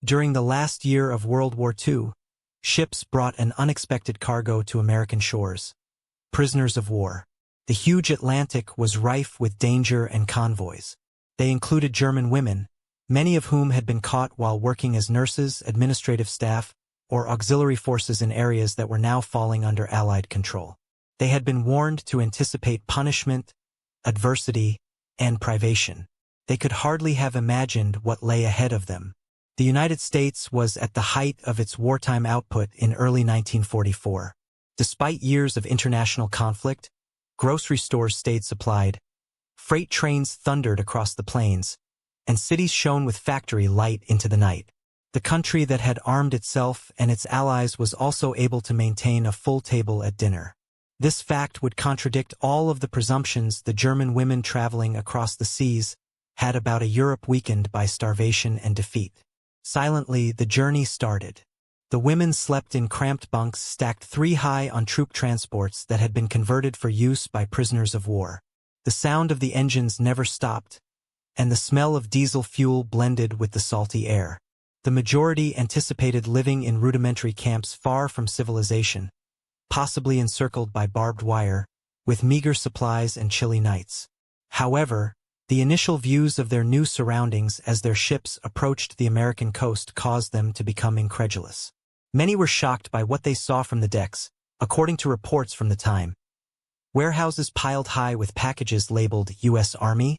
During the last year of World War II, ships brought an unexpected cargo to American shores. Prisoners of war. The huge Atlantic was rife with danger and convoys. They included German women, many of whom had been caught while working as nurses, administrative staff, or auxiliary forces in areas that were now falling under Allied control. They had been warned to anticipate punishment, adversity, and privation. They could hardly have imagined what lay ahead of them. The United States was at the height of its wartime output in early 1944. Despite years of international conflict, grocery stores stayed supplied, freight trains thundered across the plains, and cities shone with factory light into the night. The country that had armed itself and its allies was also able to maintain a full table at dinner. This fact would contradict all of the presumptions the German women traveling across the seas had about a Europe weakened by starvation and defeat. Silently, the journey started. The women slept in cramped bunks stacked 3 high on troop transports that had been converted for use by prisoners of war. The sound of the engines never stopped, and the smell of diesel fuel blended with the salty air. The majority anticipated living in rudimentary camps far from civilization, possibly encircled by barbed wire, with meager supplies and chilly nights. However, the initial views of their new surroundings as their ships approached the American coast caused them to become incredulous. Many were shocked by what they saw from the decks, according to reports from the time. Warehouses piled high with packages labeled U.S. Army,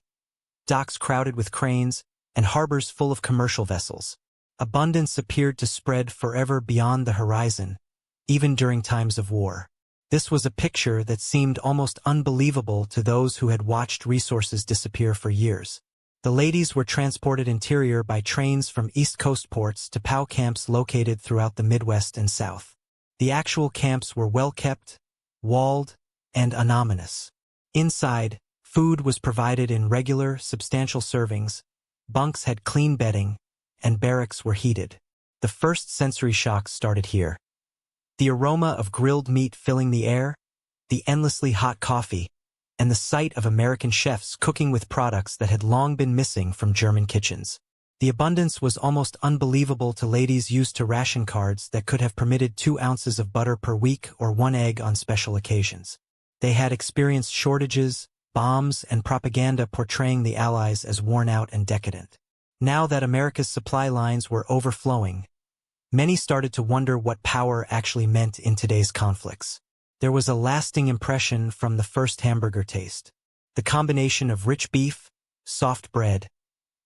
docks crowded with cranes, and harbors full of commercial vessels. Abundance appeared to spread forever beyond the horizon, even during times of war. This was a picture that seemed almost unbelievable to those who had watched resources disappear for years. The ladies were transported interior by trains from East Coast ports to POW camps located throughout the Midwest and South. The actual camps were well-kept, walled, and anonymous. Inside, food was provided in regular, substantial servings, bunks had clean bedding, and barracks were heated. The first sensory shocks started here. The aroma of grilled meat filling the air, the endlessly hot coffee, and the sight of American chefs cooking with products that had long been missing from German kitchens. The abundance was almost unbelievable to ladies used to ration cards that could have permitted 2 ounces of butter per week or 1 egg on special occasions. They had experienced shortages, bombs, and propaganda portraying the Allies as worn out and decadent. Now that America's supply lines were overflowing, many started to wonder what power actually meant in today's conflicts. There was a lasting impression from the first hamburger taste. The combination of rich beef, soft bread,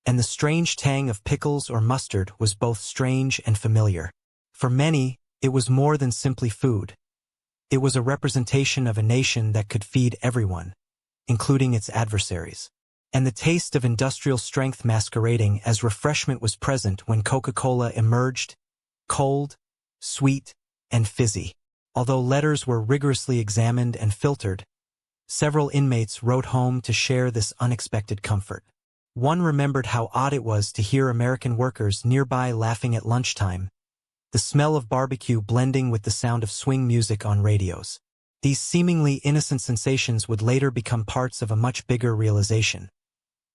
and the strange tang of pickles or mustard was both strange and familiar. For many, it was more than simply food. It was a representation of a nation that could feed everyone, including its adversaries. And the taste of industrial strength masquerading as refreshment was present when Coca-Cola emerged, cold, sweet, and fizzy. Although letters were rigorously examined and filtered, several inmates wrote home to share this unexpected comfort. One remembered how odd it was to hear American workers nearby laughing at lunchtime, the smell of barbecue blending with the sound of swing music on radios. These seemingly innocent sensations would later become parts of a much bigger realization,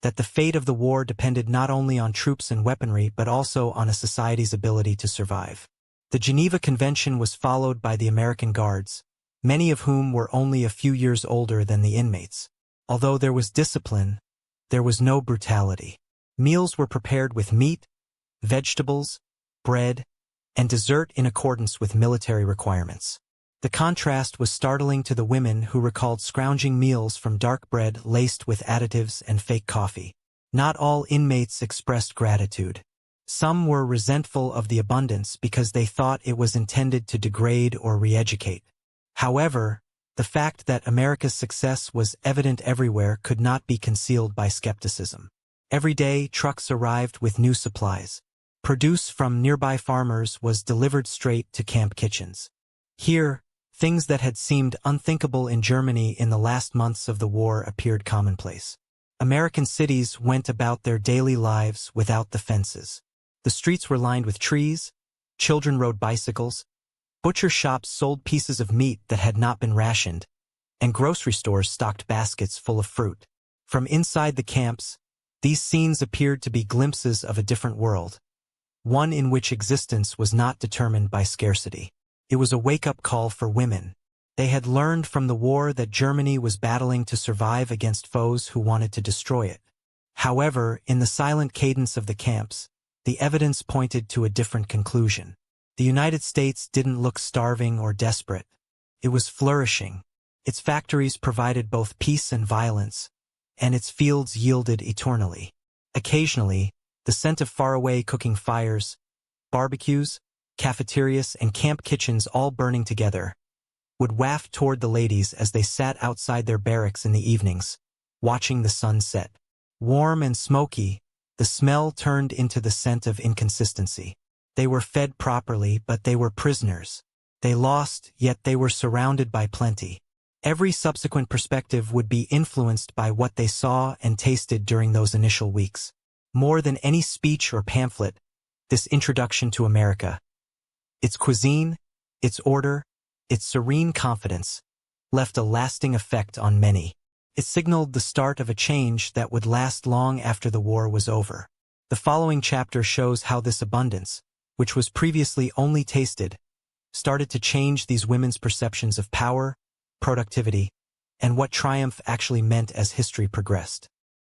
that the fate of the war depended not only on troops and weaponry but also on a society's ability to survive. The Geneva Convention was followed by the American Guards, many of whom were only a few years older than the inmates. Although there was discipline, there was no brutality. Meals were prepared with meat, vegetables, bread, and dessert in accordance with military requirements. The contrast was startling to the women who recalled scrounging meals from dark bread laced with additives and fake coffee. Not all inmates expressed gratitude. Some were resentful of the abundance because they thought it was intended to degrade or re-educate. However, the fact that America's success was evident everywhere could not be concealed by skepticism. Every day, trucks arrived with new supplies. Produce from nearby farmers was delivered straight to camp kitchens. Here, things that had seemed unthinkable in Germany in the last months of the war appeared commonplace. American cities went about their daily lives without the fences. The streets were lined with trees, children rode bicycles, butcher shops sold pieces of meat that had not been rationed, and grocery stores stocked baskets full of fruit. From inside the camps, these scenes appeared to be glimpses of a different world, one in which existence was not determined by scarcity. It was a wake-up call for women. They had learned from the war that Germany was battling to survive against foes who wanted to destroy it. However, in the silent cadence of the camps, the evidence pointed to a different conclusion. The United States didn't look starving or desperate. It was flourishing. Its factories provided both peace and violence, and its fields yielded eternally. Occasionally, the scent of faraway cooking fires, barbecues, cafeterias, and camp kitchens all burning together would waft toward the ladies as they sat outside their barracks in the evenings, watching the sun set. Warm and smoky, the smell turned into the scent of inconsistency. They were fed properly, but they were prisoners. They lost, yet they were surrounded by plenty. Every subsequent perspective would be influenced by what they saw and tasted during those initial weeks. More than any speech or pamphlet, this introduction to America, its cuisine, its order, its serene confidence, left a lasting effect on many. It signaled the start of a change that would last long after the war was over. The following chapter shows how this abundance, which was previously only tasted, started to change these women's perceptions of power, productivity, and what triumph actually meant as history progressed.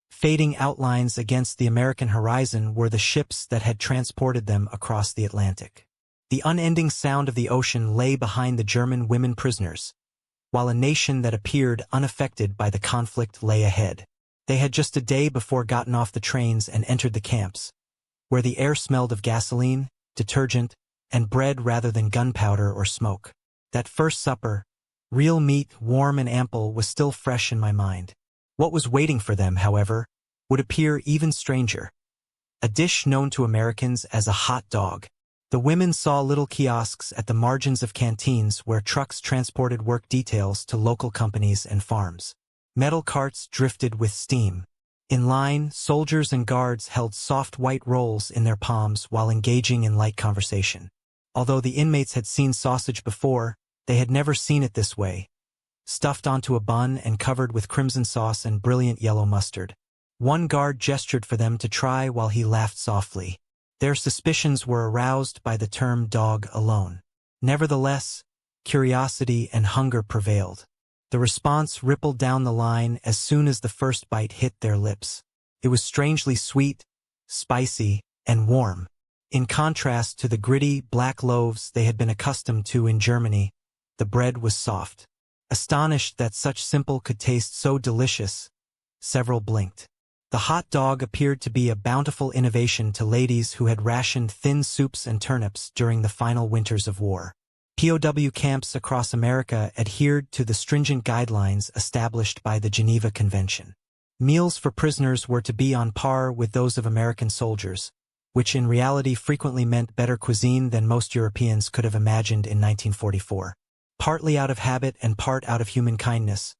Fading outlines against the American horizon were the ships that had transported them across the Atlantic. The unending sound of the ocean lay behind the German women prisoners, while a nation that appeared unaffected by the conflict lay ahead. They had just a day before gotten off the trains and entered the camps, where the air smelled of gasoline, detergent, and bread rather than gunpowder or smoke. That first supper, real meat, warm and ample, was still fresh in my mind. What was waiting for them, however, would appear even stranger. A dish known to Americans as a hot dog. The women saw little kiosks at the margins of canteens where trucks transported work details to local companies and farms. Metal carts drifted with steam. In line, soldiers and guards held soft white rolls in their palms while engaging in light conversation. Although the inmates had seen sausage before, they had never seen it this way, stuffed onto a bun and covered with crimson sauce and brilliant yellow mustard. One guard gestured for them to try while he laughed softly. Their suspicions were aroused by the term dog alone. Nevertheless, curiosity and hunger prevailed. The response rippled down the line as soon as the first bite hit their lips. It was strangely sweet, spicy, and warm. In contrast to the gritty, black loaves they had been accustomed to in Germany, the bread was soft. Astonished that such simple could taste so delicious, several blinked. The hot dog appeared to be a bountiful innovation to ladies who had rationed thin soups and turnips during the final winters of war. POW camps across America adhered to the stringent guidelines established by the Geneva Convention. Meals for prisoners were to be on par with those of American soldiers, which in reality frequently meant better cuisine than most Europeans could have imagined in 1944. Partly out of habit and part out of human kindness,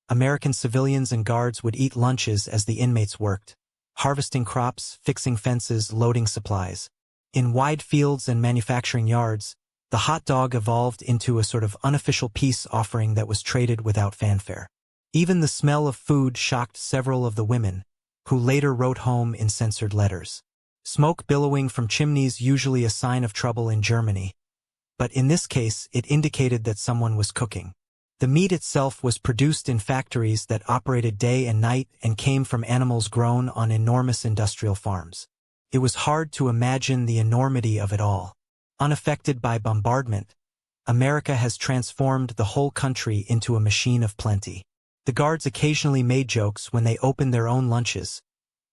American civilians and guards would eat lunches as the inmates worked, harvesting crops, fixing fences, loading supplies. In wide fields and manufacturing yards, the hot dog evolved into a sort of unofficial peace offering that was traded without fanfare. Even the smell of food shocked several of the women, who later wrote home in censored letters. Smoke billowing from chimneys usually a sign of trouble in Germany, but in this case it indicated that someone was cooking. The meat itself was produced in factories that operated day and night and came from animals grown on enormous industrial farms. It was hard to imagine the enormity of it all. Unaffected by bombardment, America has transformed the whole country into a machine of plenty. The guards occasionally made jokes when they opened their own lunches,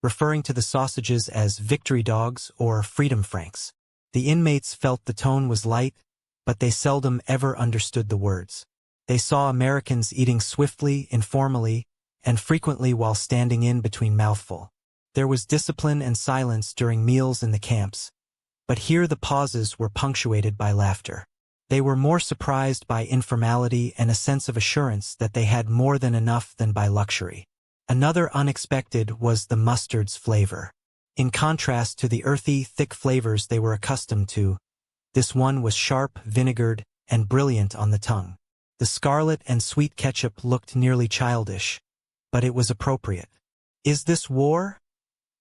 referring to the sausages as victory dogs or freedom franks. The inmates felt the tone was light, but they seldom ever understood the words. They saw Americans eating swiftly, informally, and frequently while standing in between mouthful. There was discipline and silence during meals in the camps, but here the pauses were punctuated by laughter. They were more surprised by informality and a sense of assurance that they had more than enough than by luxury. Another unexpected was the mustard's flavor. In contrast to the earthy, thick flavors they were accustomed to, this one was sharp, vinegared, and brilliant on the tongue. The scarlet and sweet ketchup looked nearly childish, but it was appropriate. "Is this war?"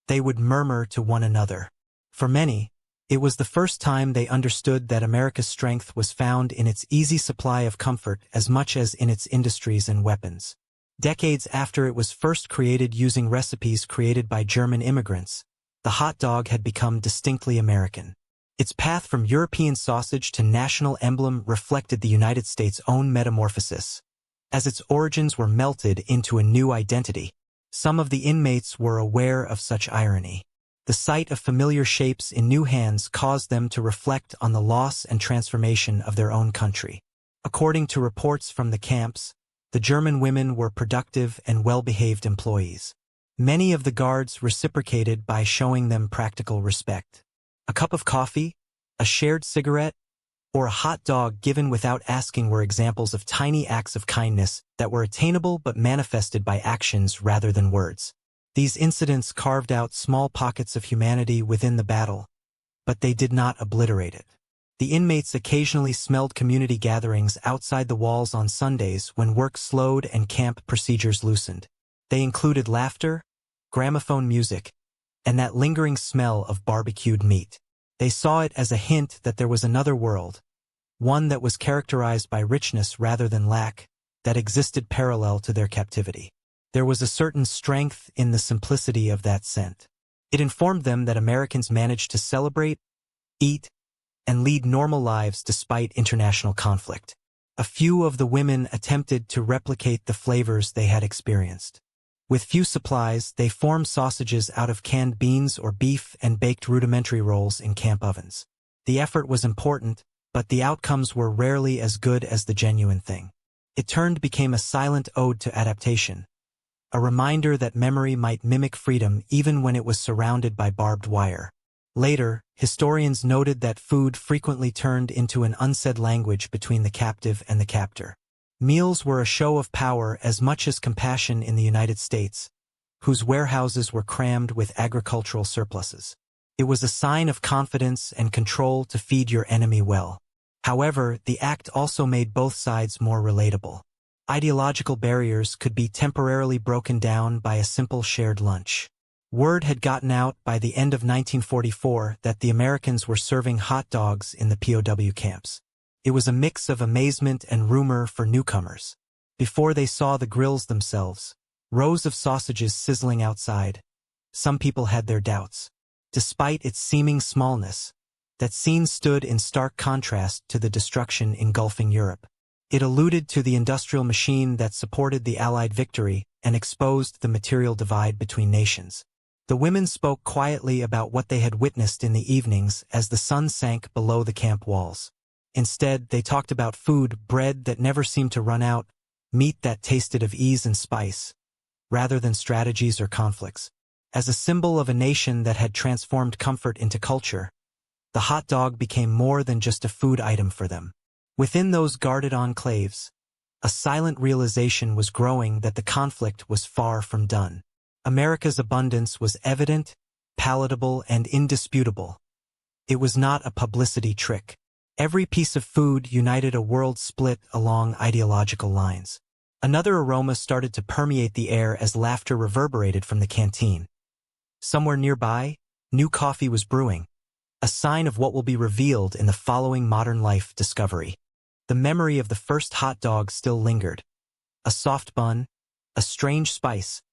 they would murmur to one another. For many, It was the first time they understood that America's strength was found in its easy supply of comfort as much as in its industries and weapons. Decades after it was first created using recipes created by German immigrants, the hot dog had become distinctly American. Its path from European sausage to national emblem reflected the United States' own metamorphosis. As its origins were melted into a new identity, some of the inmates were aware of such irony. The sight of familiar shapes in new hands caused them to reflect on the loss and transformation of their own country. According to reports from the camps, the German women were productive and well-behaved employees. Many of the guards reciprocated by showing them practical respect. A cup of coffee, a shared cigarette, or a hot dog given without asking were examples of tiny acts of kindness that were attainable but manifested by actions rather than words. These incidents carved out small pockets of humanity within the battle, but they did not obliterate it. The inmates occasionally smelled community gatherings outside the walls on Sundays when work slowed and camp procedures loosened. They included laughter, gramophone music, and that lingering smell of barbecued meat. They saw it as a hint that there was another world, one that was characterized by richness rather than lack, that existed parallel to their captivity. There was a certain strength in the simplicity of that scent. It informed them that Americans managed to celebrate, eat, and lead normal lives despite international conflict. A few of the women attempted to replicate the flavors they had experienced. With few supplies, they formed sausages out of canned beans or beef and baked rudimentary rolls in camp ovens. The effort was important, but the outcomes were rarely as good as the genuine thing. It became a silent ode to adaptation, a reminder that memory might mimic freedom even when it was surrounded by barbed wire. Later, historians noted that food frequently turned into an unsaid language between the captive and the captor. Meals were a show of power as much as compassion in the United States, whose warehouses were crammed with agricultural surpluses. It was a sign of confidence and control to feed your enemy well. However, the act also made both sides more relatable. Ideological barriers could be temporarily broken down by a simple shared lunch. Word had gotten out by the end of 1944 that the Americans were serving hot dogs in the POW camps. It was a mix of amazement and rumor for newcomers. Before they saw the grills themselves, rows of sausages sizzling outside, some people had their doubts. Despite its seeming smallness, that scene stood in stark contrast to the destruction engulfing Europe. It alluded to the industrial machine that supported the Allied victory and exposed the material divide between nations. The women spoke quietly about what they had witnessed in the evenings as the sun sank below the camp walls. Instead, they talked about food, bread that never seemed to run out, meat that tasted of ease and spice, rather than strategies or conflicts. As a symbol of a nation that had transformed comfort into culture, the hot dog became more than just a food item for them. Within those guarded enclaves, a silent realization was growing that the conflict was far from done. America's abundance was evident, palatable, and indisputable. It was not a publicity trick. Every piece of food united a world split along ideological lines. Another aroma started to permeate the air as laughter reverberated from the canteen. Somewhere nearby, new coffee was brewing, a sign of what will be revealed in the following modern life discovery. The memory of the first hot dog still lingered. A soft bun, a strange spice,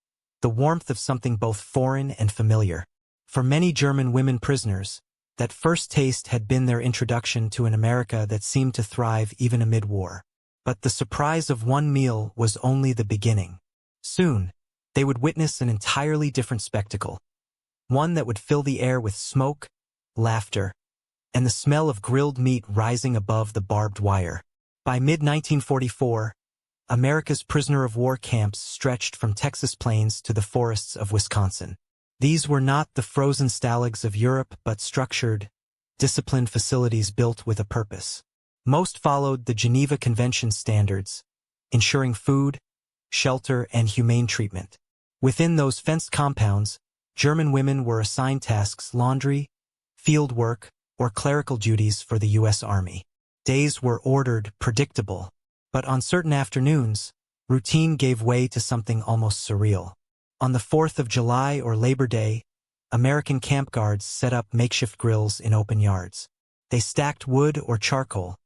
the warmth of something both foreign and familiar. For many German women prisoners, that first taste had been their introduction to an America that seemed to thrive even amid war. But the surprise of one meal was only the beginning. Soon, they would witness an entirely different spectacle, one that would fill the air with smoke, laughter, and the smell of grilled meat rising above the barbed wire. By mid-1944, America's prisoner-of-war camps stretched from Texas plains to the forests of Wisconsin. These were not the frozen stalags of Europe but structured, disciplined facilities built with a purpose. Most followed the Geneva Convention standards, ensuring food, shelter, and humane treatment. Within those fenced compounds, German women were assigned tasks: laundry, field work, or clerical duties for the U.S. Army. Days were ordered, predictable, but on certain afternoons, routine gave way to something almost surreal. On the 4th of July or Labor Day, American camp guards set up makeshift grills in open yards. They stacked wood or charcoal,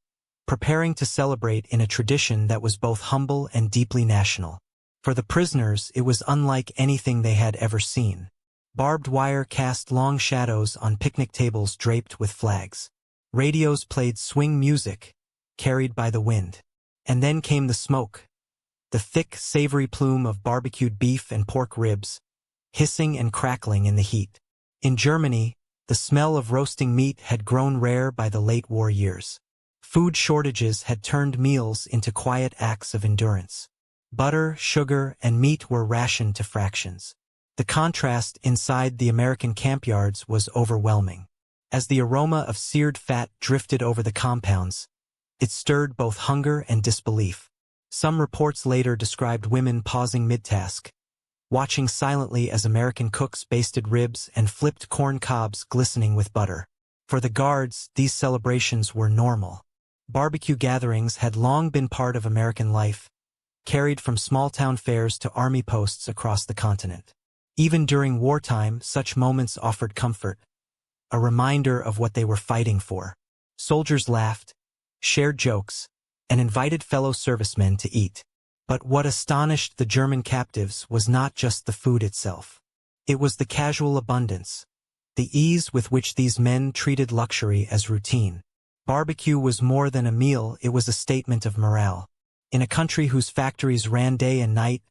preparing to celebrate in a tradition that was both humble and deeply national. For the prisoners, it was unlike anything they had ever seen. Barbed wire cast long shadows on picnic tables draped with flags. Radios played swing music, carried by the wind. And then came the smoke. The thick, savory plume of barbecued beef and pork ribs, hissing and crackling in the heat. In Germany, the smell of roasting meat had grown rare by the late war years. Food shortages had turned meals into quiet acts of endurance. Butter, sugar, and meat were rationed to fractions. The contrast inside the American campyards was overwhelming. As the aroma of seared fat drifted over the compounds, it stirred both hunger and disbelief. Some reports later described women pausing mid-task, watching silently as American cooks basted ribs and flipped corn cobs glistening with butter. For the guards, these celebrations were normal. Barbecue gatherings had long been part of American life, carried from small-town fairs to army posts across the continent. Even during wartime, such moments offered comfort, a reminder of what they were fighting for. Soldiers laughed, shared jokes, and invited fellow servicemen to eat. But what astonished the German captives was not just the food itself. It was the casual abundance, the ease with which these men treated luxury as routine. Barbecue was more than a meal, it was a statement of morale. In a country whose factories ran day and night,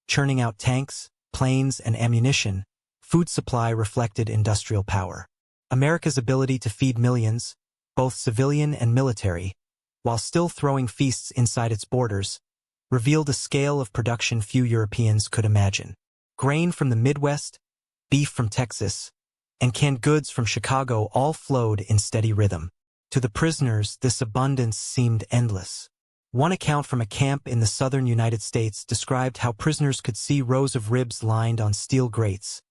churning out tanks, planes, and ammunition, food supply reflected industrial power. America's ability to feed millions, both civilian and military, while still throwing feasts inside its borders, revealed a scale of production few Europeans could imagine. Grain from the Midwest, beef from Texas, and canned goods from Chicago all flowed in steady rhythm. To the prisoners, this abundance seemed endless. One account from a camp in the southern United States described how prisoners could see rows of ribs lined on steel grates,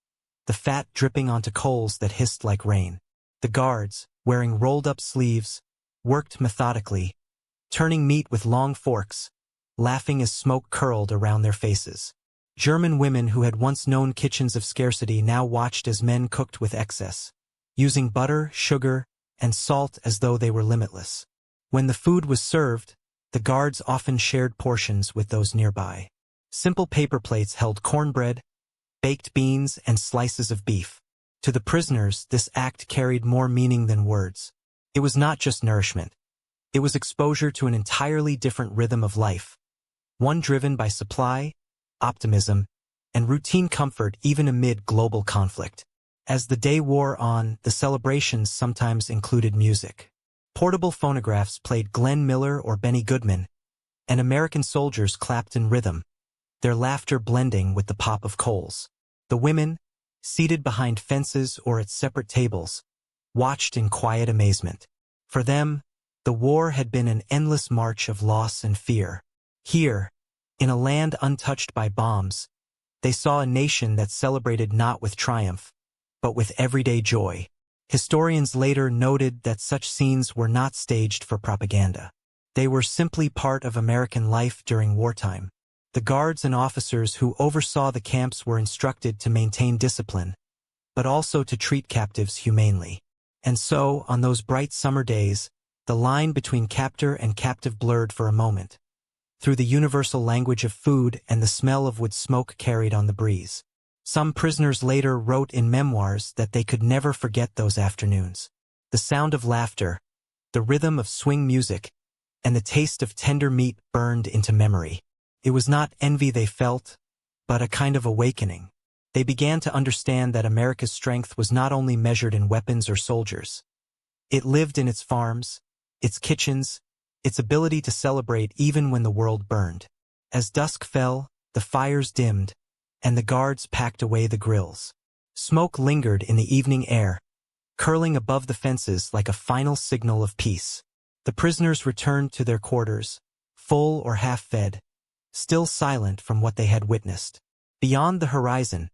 the fat dripping onto coals that hissed like rain. The guards, wearing rolled-up sleeves, worked methodically, turning meat with long forks, laughing as smoke curled around their faces. German women who had once known kitchens of scarcity now watched as men cooked with excess, using butter, sugar, and salt as though they were limitless. When the food was served, the guards often shared portions with those nearby. Simple paper plates held cornbread, baked beans, and slices of beef. To the prisoners, this act carried more meaning than words. It was not just nourishment. It was exposure to an entirely different rhythm of life, one driven by supply, optimism, and routine comfort even amid global conflict. As the day wore on, the celebrations sometimes included music. Portable phonographs played Glenn Miller or Benny Goodman, and American soldiers clapped in rhythm, their laughter blending with the pop of coals. The women, seated behind fences or at separate tables, watched in quiet amazement. For them, the war had been an endless march of loss and fear. Here, in a land untouched by bombs, they saw a nation that celebrated not with triumph, but with everyday joy. Historians later noted that such scenes were not staged for propaganda. They were simply part of American life during wartime. The guards and officers who oversaw the camps were instructed to maintain discipline, but also to treat captives humanely. And so, on those bright summer days, the line between captor and captive blurred for a moment, through the universal language of food and the smell of wood smoke carried on the breeze. Some prisoners later wrote in memoirs that they could never forget those afternoons. The sound of laughter, the rhythm of swing music, and the taste of tender meat burned into memory. It was not envy they felt, but a kind of awakening. They began to understand that America's strength was not only measured in weapons or soldiers. It lived in its farms, its kitchens, its ability to celebrate even when the world burned. As dusk fell, the fires dimmed, and the guards packed away the grills. Smoke lingered in the evening air, curling above the fences like a final signal of peace. The prisoners returned to their quarters, full or half-fed, still silent from what they had witnessed. Beyond the horizon,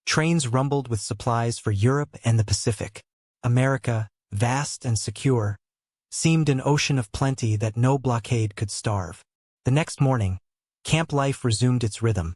trains rumbled with supplies for Europe and the Pacific. America, vast and secure, seemed an ocean of plenty that no blockade could starve. The next morning, camp life resumed its rhythm.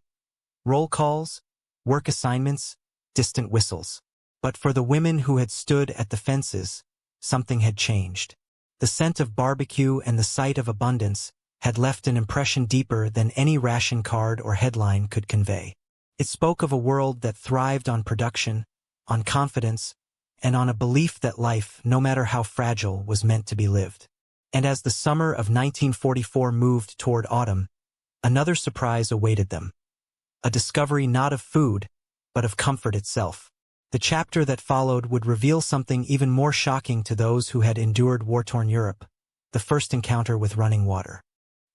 Roll calls, work assignments, distant whistles. But for the women who had stood at the fences, something had changed. The scent of barbecue and the sight of abundance had left an impression deeper than any ration card or headline could convey. It spoke of a world that thrived on production, on confidence, and on a belief that life, no matter how fragile, was meant to be lived. And as the summer of 1944 moved toward autumn, another surprise awaited them. A discovery not of food, but of comfort itself. The chapter that followed would reveal something even more shocking to those who had endured war-torn Europe: the first encounter with running water.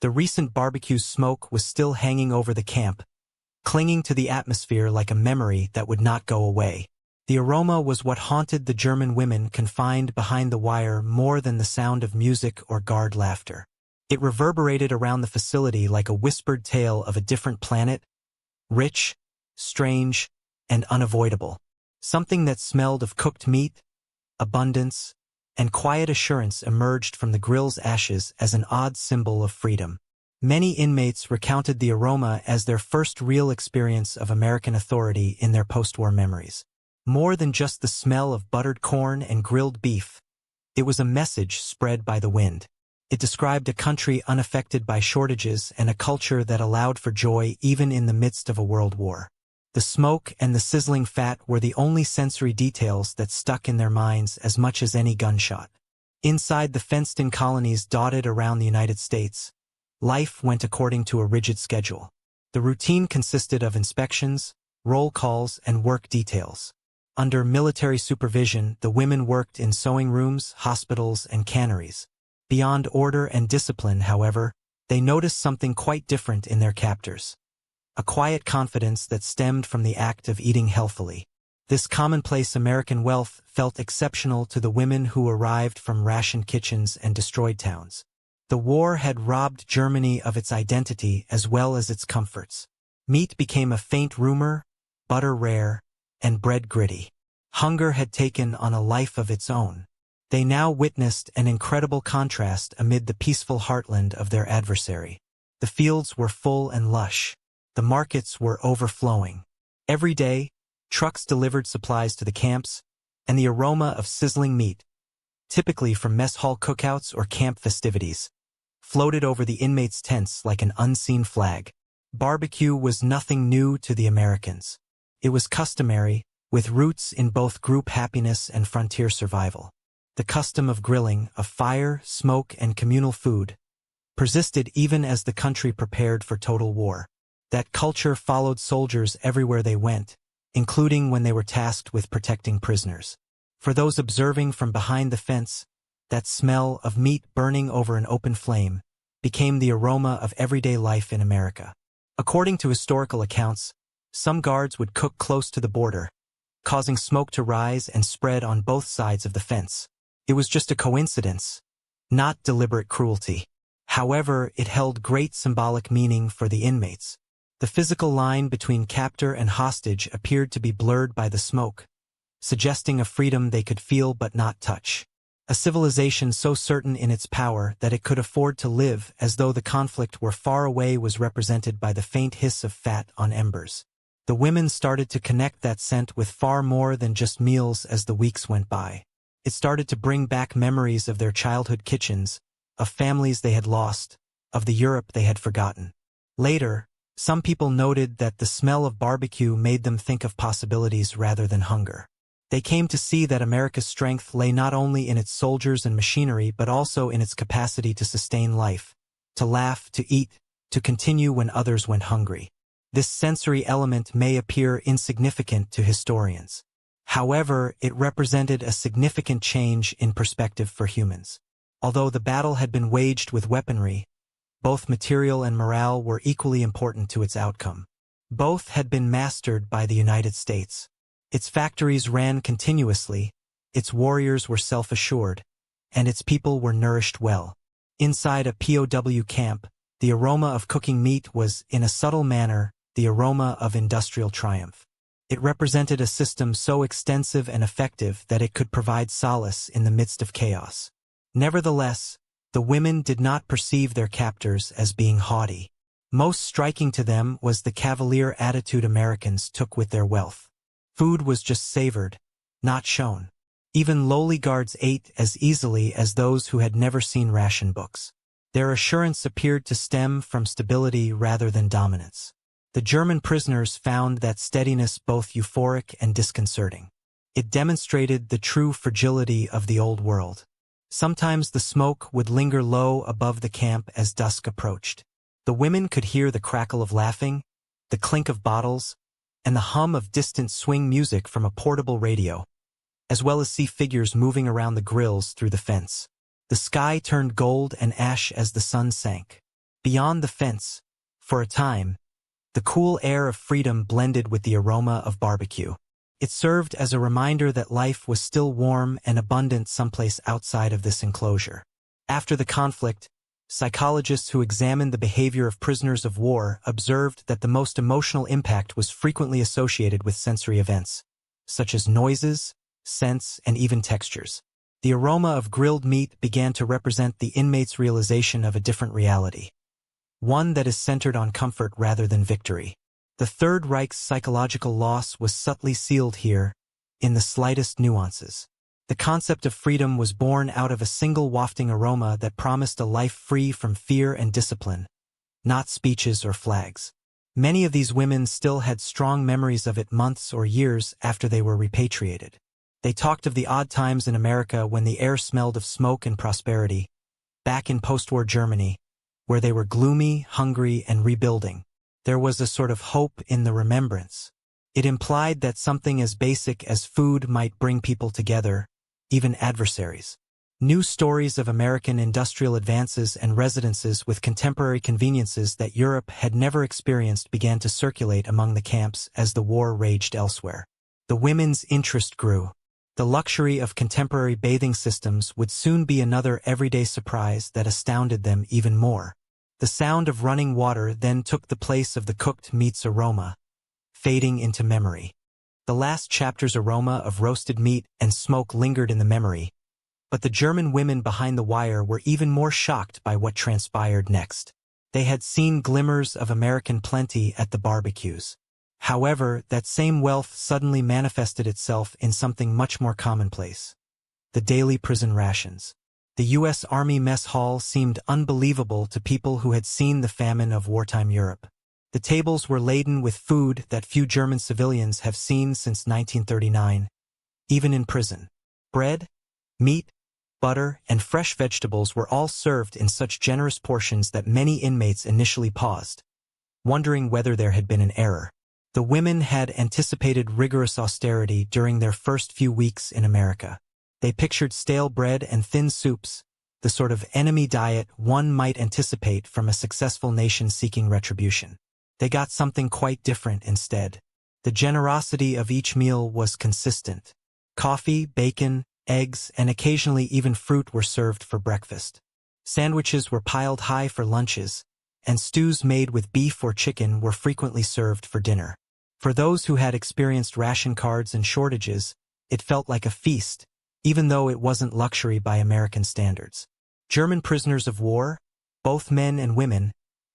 The recent barbecue smoke was still hanging over the camp, clinging to the atmosphere like a memory that would not go away. The aroma was what haunted the German women confined behind the wire more than the sound of music or guard laughter. It reverberated around the facility like a whispered tale of a different planet, rich, strange, and unavoidable. Something that smelled of cooked meat, abundance, and quiet assurance emerged from the grill's ashes as an odd symbol of freedom. Many inmates recounted the aroma as their first real experience of American authority in their post-war memories. More than just the smell of buttered corn and grilled beef, it was a message spread by the wind. It described a country unaffected by shortages and a culture that allowed for joy even in the midst of a world war. The smoke and the sizzling fat were the only sensory details that stuck in their minds as much as any gunshot. Inside the fenced-in colonies dotted around the United States, life went according to a rigid schedule. The routine consisted of inspections, roll calls, and work details. Under military supervision, the women worked in sewing rooms, hospitals, and canneries. Beyond order and discipline, however, they noticed something quite different in their captors. A quiet confidence that stemmed from the act of eating healthily. This commonplace American wealth felt exceptional to the women who arrived from rationed kitchens and destroyed towns. The war had robbed Germany of its identity as well as its comforts. Meat became a faint rumor, butter rare, and bread gritty. Hunger had taken on a life of its own. They now witnessed an incredible contrast amid the peaceful heartland of their adversary. The fields were full and lush. The markets were overflowing. Every day, trucks delivered supplies to the camps, and the aroma of sizzling meat, typically from mess hall cookouts or camp festivities, floated over the inmates' tents like an unseen flag. Barbecue was nothing new to the Americans. It was customary, with roots in both group happiness and frontier survival. The custom of grilling, of fire, smoke, and communal food, persisted even as the country prepared for total war. That culture followed soldiers everywhere they went, including when they were tasked with protecting prisoners. For those observing from behind the fence, that smell of meat burning over an open flame became the aroma of everyday life in America. According to historical accounts, some guards would cook close to the border, causing smoke to rise and spread on both sides of the fence. It was just a coincidence, not deliberate cruelty. However, it held great symbolic meaning for the inmates. The physical line between captor and hostage appeared to be blurred by the smoke, suggesting a freedom they could feel but not touch. A civilization so certain in its power that it could afford to live as though the conflict were far away was represented by the faint hiss of fat on embers. The women started to connect that scent with far more than just meals as the weeks went by. It started to bring back memories of their childhood kitchens, of families they had lost, of the Europe they had forgotten. Later, some people noted that the smell of barbecue made them think of possibilities rather than hunger. They came to see that America's strength lay not only in its soldiers and machinery but also in its capacity to sustain life, to laugh, to eat, to continue when others went hungry. This sensory element may appear insignificant to historians. However, it represented a significant change in perspective for humans. Although the battle had been waged with weaponry, both material and morale were equally important to its outcome. Both had been mastered by the United States. Its factories ran continuously, its warriors were self-assured, and its people were nourished well. Inside a POW camp, the aroma of cooking meat was, in a subtle manner, the aroma of industrial triumph. It represented a system so extensive and effective that it could provide solace in the midst of chaos. Nevertheless, the women did not perceive their captors as being haughty. Most striking to them was the cavalier attitude Americans took with their wealth. Food was just savored, not shown. Even lowly guards ate as easily as those who had never seen ration books. Their assurance appeared to stem from stability rather than dominance. The German prisoners found that steadiness both euphoric and disconcerting. It demonstrated the true fragility of the old world. Sometimes the smoke would linger low above the camp as dusk approached. The women could hear the crackle of laughing, the clink of bottles, and the hum of distant swing music from a portable radio, as well as see figures moving around the grills through the fence. The sky turned gold and ash as the sun sank. Beyond the fence, for a time, the cool air of freedom blended with the aroma of barbecue. It served as a reminder that life was still warm and abundant someplace outside of this enclosure. After the conflict, psychologists who examined the behavior of prisoners of war observed that the most emotional impact was frequently associated with sensory events, such as noises, scents, and even textures. The aroma of grilled meat began to represent the inmates' realization of a different reality, one that is centered on comfort rather than victory. The Third Reich's psychological loss was subtly sealed here, in the slightest nuances. The concept of freedom was born out of a single wafting aroma that promised a life free from fear and discipline, not speeches or flags. Many of these women still had strong memories of it months or years after they were repatriated. They talked of the odd times in America when the air smelled of smoke and prosperity, back in post-war Germany, where they were gloomy, hungry, and rebuilding. There was a sort of hope in the remembrance. It implied that something as basic as food might bring people together, even adversaries. New stories of American industrial advances and residences with contemporary conveniences that Europe had never experienced began to circulate among the camps as the war raged elsewhere. The women's interest grew. The luxury of contemporary bathing systems would soon be another everyday surprise that astounded them even more. The sound of running water then took the place of the cooked meat's aroma, fading into memory. The last chapter's aroma of roasted meat and smoke lingered in the memory, but the German women behind the wire were even more shocked by what transpired next. They had seen glimmers of American plenty at the barbecues. However, that same wealth suddenly manifested itself in something much more commonplace: the daily prison rations. The U.S. Army mess hall seemed unbelievable to people who had seen the famine of wartime Europe. The tables were laden with food that few German civilians have seen since 1939, even in prison. Bread, meat, butter, and fresh vegetables were all served in such generous portions that many inmates initially paused, wondering whether there had been an error. The women had anticipated rigorous austerity during their first few weeks in America. They pictured stale bread and thin soups, the sort of enemy diet one might anticipate from a successful nation seeking retribution. They got something quite different instead. The generosity of each meal was consistent. Coffee, bacon, eggs, and occasionally even fruit were served for breakfast. Sandwiches were piled high for lunches, and stews made with beef or chicken were frequently served for dinner. For those who had experienced ration cards and shortages, it felt like a feast, even though it wasn't luxury by American standards. German prisoners of war, both men and women,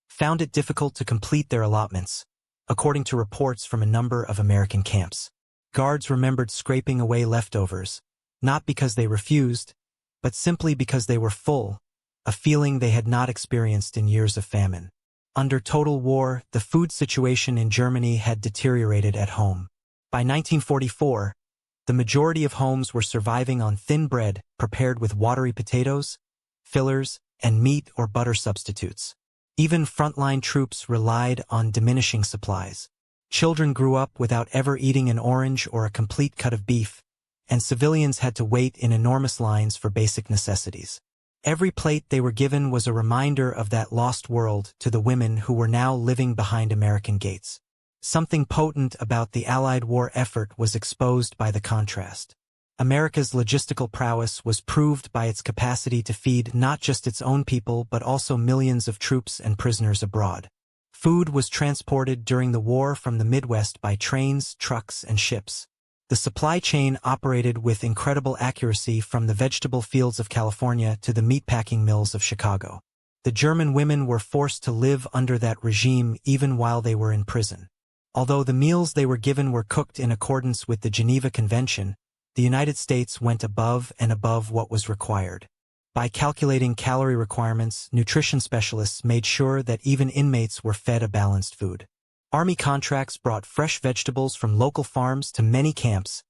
found it difficult to complete their allotments, according to reports from a number of American camps. Guards remembered scraping away leftovers, not because they refused, but simply because they were full, a feeling they had not experienced in years of famine. Under total war, the food situation in Germany had deteriorated at home. By 1944, the majority of homes were surviving on thin bread prepared with watery potatoes, fillers, and meat or butter substitutes. Even frontline troops relied on diminishing supplies. Children grew up without ever eating an orange or a complete cut of beef, and civilians had to wait in enormous lines for basic necessities. Every plate they were given was a reminder of that lost world to the women who were now living behind American gates. Something potent about the Allied war effort was exposed by the contrast. America's logistical prowess was proved by its capacity to feed not just its own people but also millions of troops and prisoners abroad. Food was transported during the war from the Midwest by trains, trucks, and ships. The supply chain operated with incredible accuracy from the vegetable fields of California to the meatpacking mills of Chicago. The German women were forced to live under that regime even while they were in prison. Although the meals they were given were cooked in accordance with the Geneva Convention, the United States went above and above what was required. By calculating calorie requirements, nutrition specialists made sure that even inmates were fed a balanced food. Army contracts brought fresh vegetables from local farms to many camps,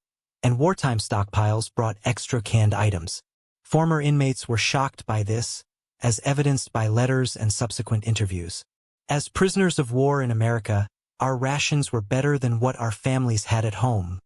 and wartime stockpiles brought extra canned items. Former inmates were shocked by this, as evidenced by letters and subsequent interviews. As prisoners of war in America, our rations were better than what our families had at home,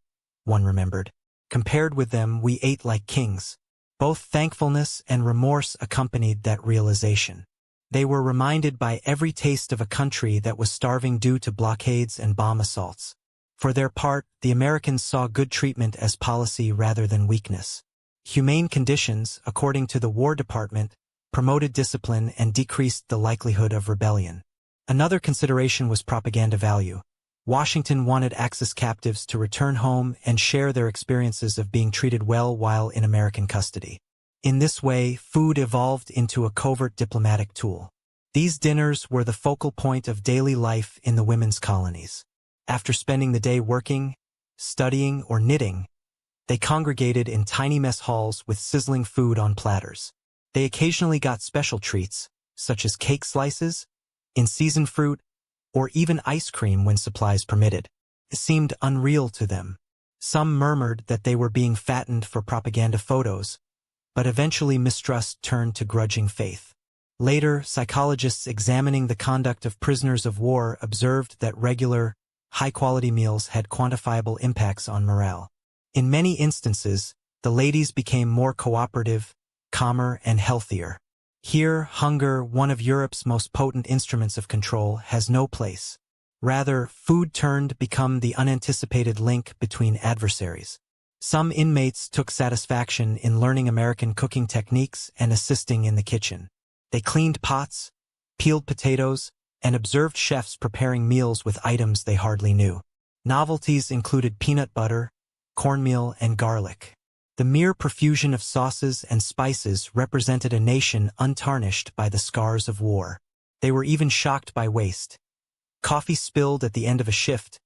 one remembered. Compared with them, we ate like kings. Both thankfulness and remorse accompanied that realization. They were reminded by every taste of a country that was starving due to blockades and bomb assaults. For their part, the Americans saw good treatment as policy rather than weakness. Humane conditions, according to the War Department, promoted discipline and decreased the likelihood of rebellion. Another consideration was propaganda value. Washington wanted Axis captives to return home and share their experiences of being treated well while in American custody. In this way, food evolved into a covert diplomatic tool. These dinners were the focal point of daily life in the women's colonies. After spending the day working, studying, or knitting, they congregated in tiny mess halls with sizzling food on platters. They occasionally got special treats, such as cake slices, in-season fruit, or even ice cream when supplies permitted. It seemed unreal to them. Some murmured that they were being fattened for propaganda photos, but eventually mistrust turned to grudging faith. Later, psychologists examining the conduct of prisoners of war observed that regular, high-quality meals had quantifiable impacts on morale. In many instances, the ladies became more cooperative, calmer, and healthier. Here, hunger, one of Europe's most potent instruments of control, has no place. Rather, food turned to become the unanticipated link between adversaries. Some inmates took satisfaction in learning American cooking techniques and assisting in the kitchen. They cleaned pots, peeled potatoes, and observed chefs preparing meals with items they hardly knew. Novelties included peanut butter, cornmeal, and garlic. The mere profusion of sauces and spices represented a nation untarnished by the scars of war. They were even shocked by waste. Coffee spilled at the end of a shift,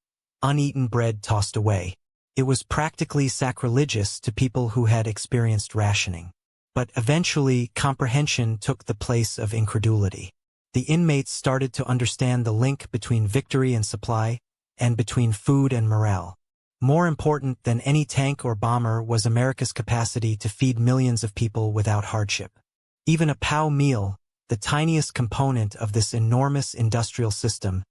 uneaten bread tossed away. It was practically sacrilegious to people who had experienced rationing. But eventually, comprehension took the place of incredulity. The inmates started to understand the link between victory and supply, and between food and morale. More important than any tank or bomber was America's capacity to feed millions of people without hardship. Even a POW meal, the tiniest component of this enormous industrial system,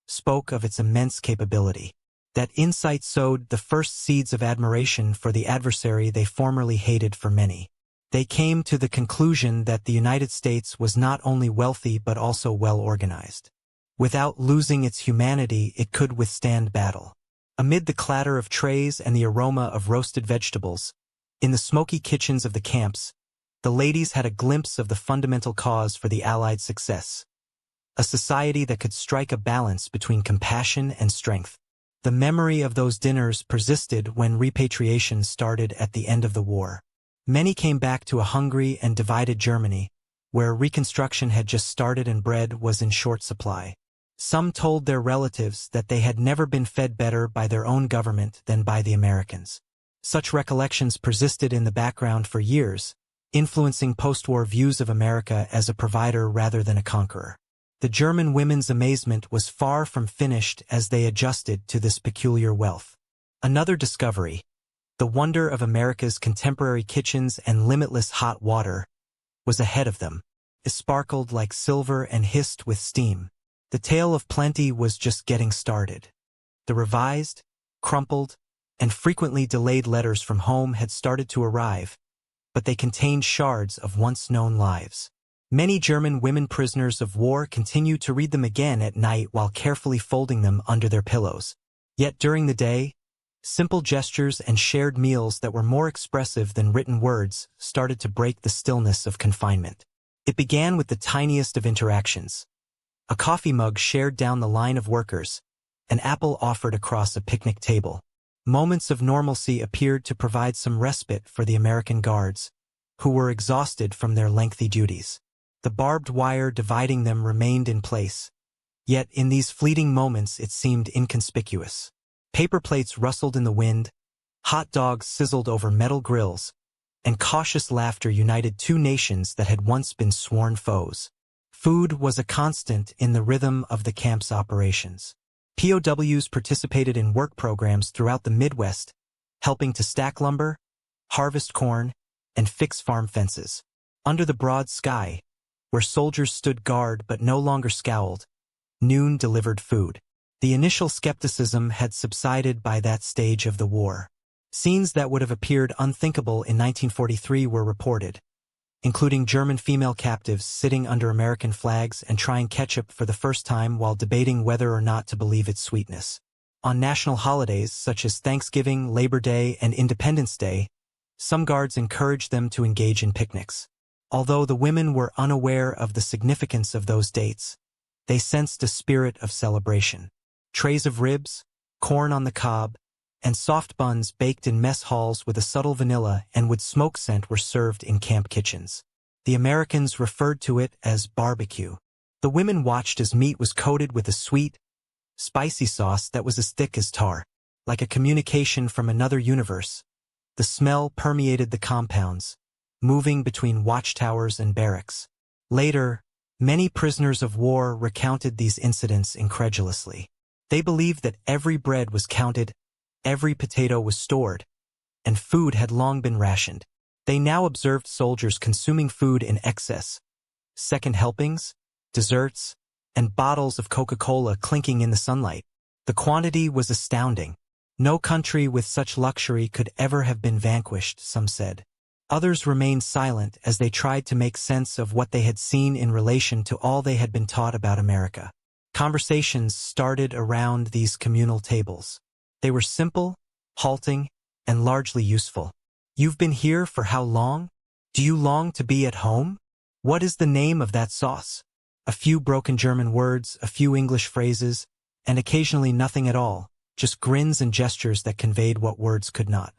spoke of its immense capability. That insight sowed the first seeds of admiration for the adversary they formerly hated for many. They came to the conclusion that the United States was not only wealthy but also well organized. Without losing its humanity, it could withstand battle. Amid the clatter of trays and the aroma of roasted vegetables, in the smoky kitchens of the camps, the ladies had a glimpse of the fundamental cause for the Allied success. A society that could strike a balance between compassion and strength. The memory of those dinners persisted when repatriation started at the end of the war. Many came back to a hungry and divided Germany, where reconstruction had just started and bread was in short supply. Some told their relatives that they had never been fed better by their own government than by the Americans. Such recollections persisted in the background for years, influencing post-war views of America as a provider rather than a conqueror. The German women's amazement was far from finished as they adjusted to this peculiar wealth. Another discovery, the wonder of America's contemporary kitchens and limitless hot water, was ahead of them. It sparkled like silver and hissed with steam. The tale of plenty was just getting started. The revised, crumpled, and frequently delayed letters from home had started to arrive, but they contained shards of once-known lives. Many German women prisoners of war continued to read them again at night while carefully folding them under their pillows. Yet during the day, simple gestures and shared meals that were more expressive than written words started to break the stillness of confinement. It began with the tiniest of interactions. A coffee mug shared down the line of workers, an apple offered across a picnic table. Moments of normalcy appeared to provide some respite for the American guards, who were exhausted from their lengthy duties. The barbed wire dividing them remained in place, yet in these fleeting moments it seemed inconspicuous. Paper plates rustled in the wind, Hot dogs sizzled over metal grills, and cautious laughter united two nations that had once been sworn foes. Food was a constant in the rhythm of the camp's operations. POWs participated in work programs throughout the Midwest, helping to stack lumber, harvest corn, and fix farm fences. Under the broad sky, where soldiers stood guard but no longer scowled, noon delivered food. The initial skepticism had subsided by that stage of the war. Scenes that would have appeared unthinkable in 1943 were reported, including German female captives sitting under American flags and trying ketchup for the first time while debating whether or not to believe its sweetness. On national holidays such as Thanksgiving, Labor Day, and Independence Day, some guards encouraged them to engage in picnics. Although the women were unaware of the significance of those dates, they sensed a spirit of celebration. Trays of ribs, corn on the cob, and soft buns baked in mess halls with a subtle vanilla and wood smoke scent were served in camp kitchens. The Americans referred to it as barbecue. The women watched as meat was coated with a sweet, spicy sauce that was as thick as tar. Like a communication from another universe, the smell permeated the compounds, moving between watchtowers and barracks. Later, many prisoners of war recounted these incidents incredulously. They believed that every bread was counted, every potato was stored, and food had long been rationed. They now observed soldiers consuming food in excess, second helpings, desserts, and bottles of Coca-Cola clinking in the sunlight. The quantity was astounding. No country with such luxury could ever have been vanquished, some said. Others remained silent as they tried to make sense of what they had seen in relation to all they had been taught about America. Conversations started around these communal tables. They were simple, halting, and largely useful. You've been here for how long? Do you long to be at home? What is the name of that sauce? A few broken German words, a few English phrases, and occasionally nothing at all, just grins and gestures that conveyed what words could not.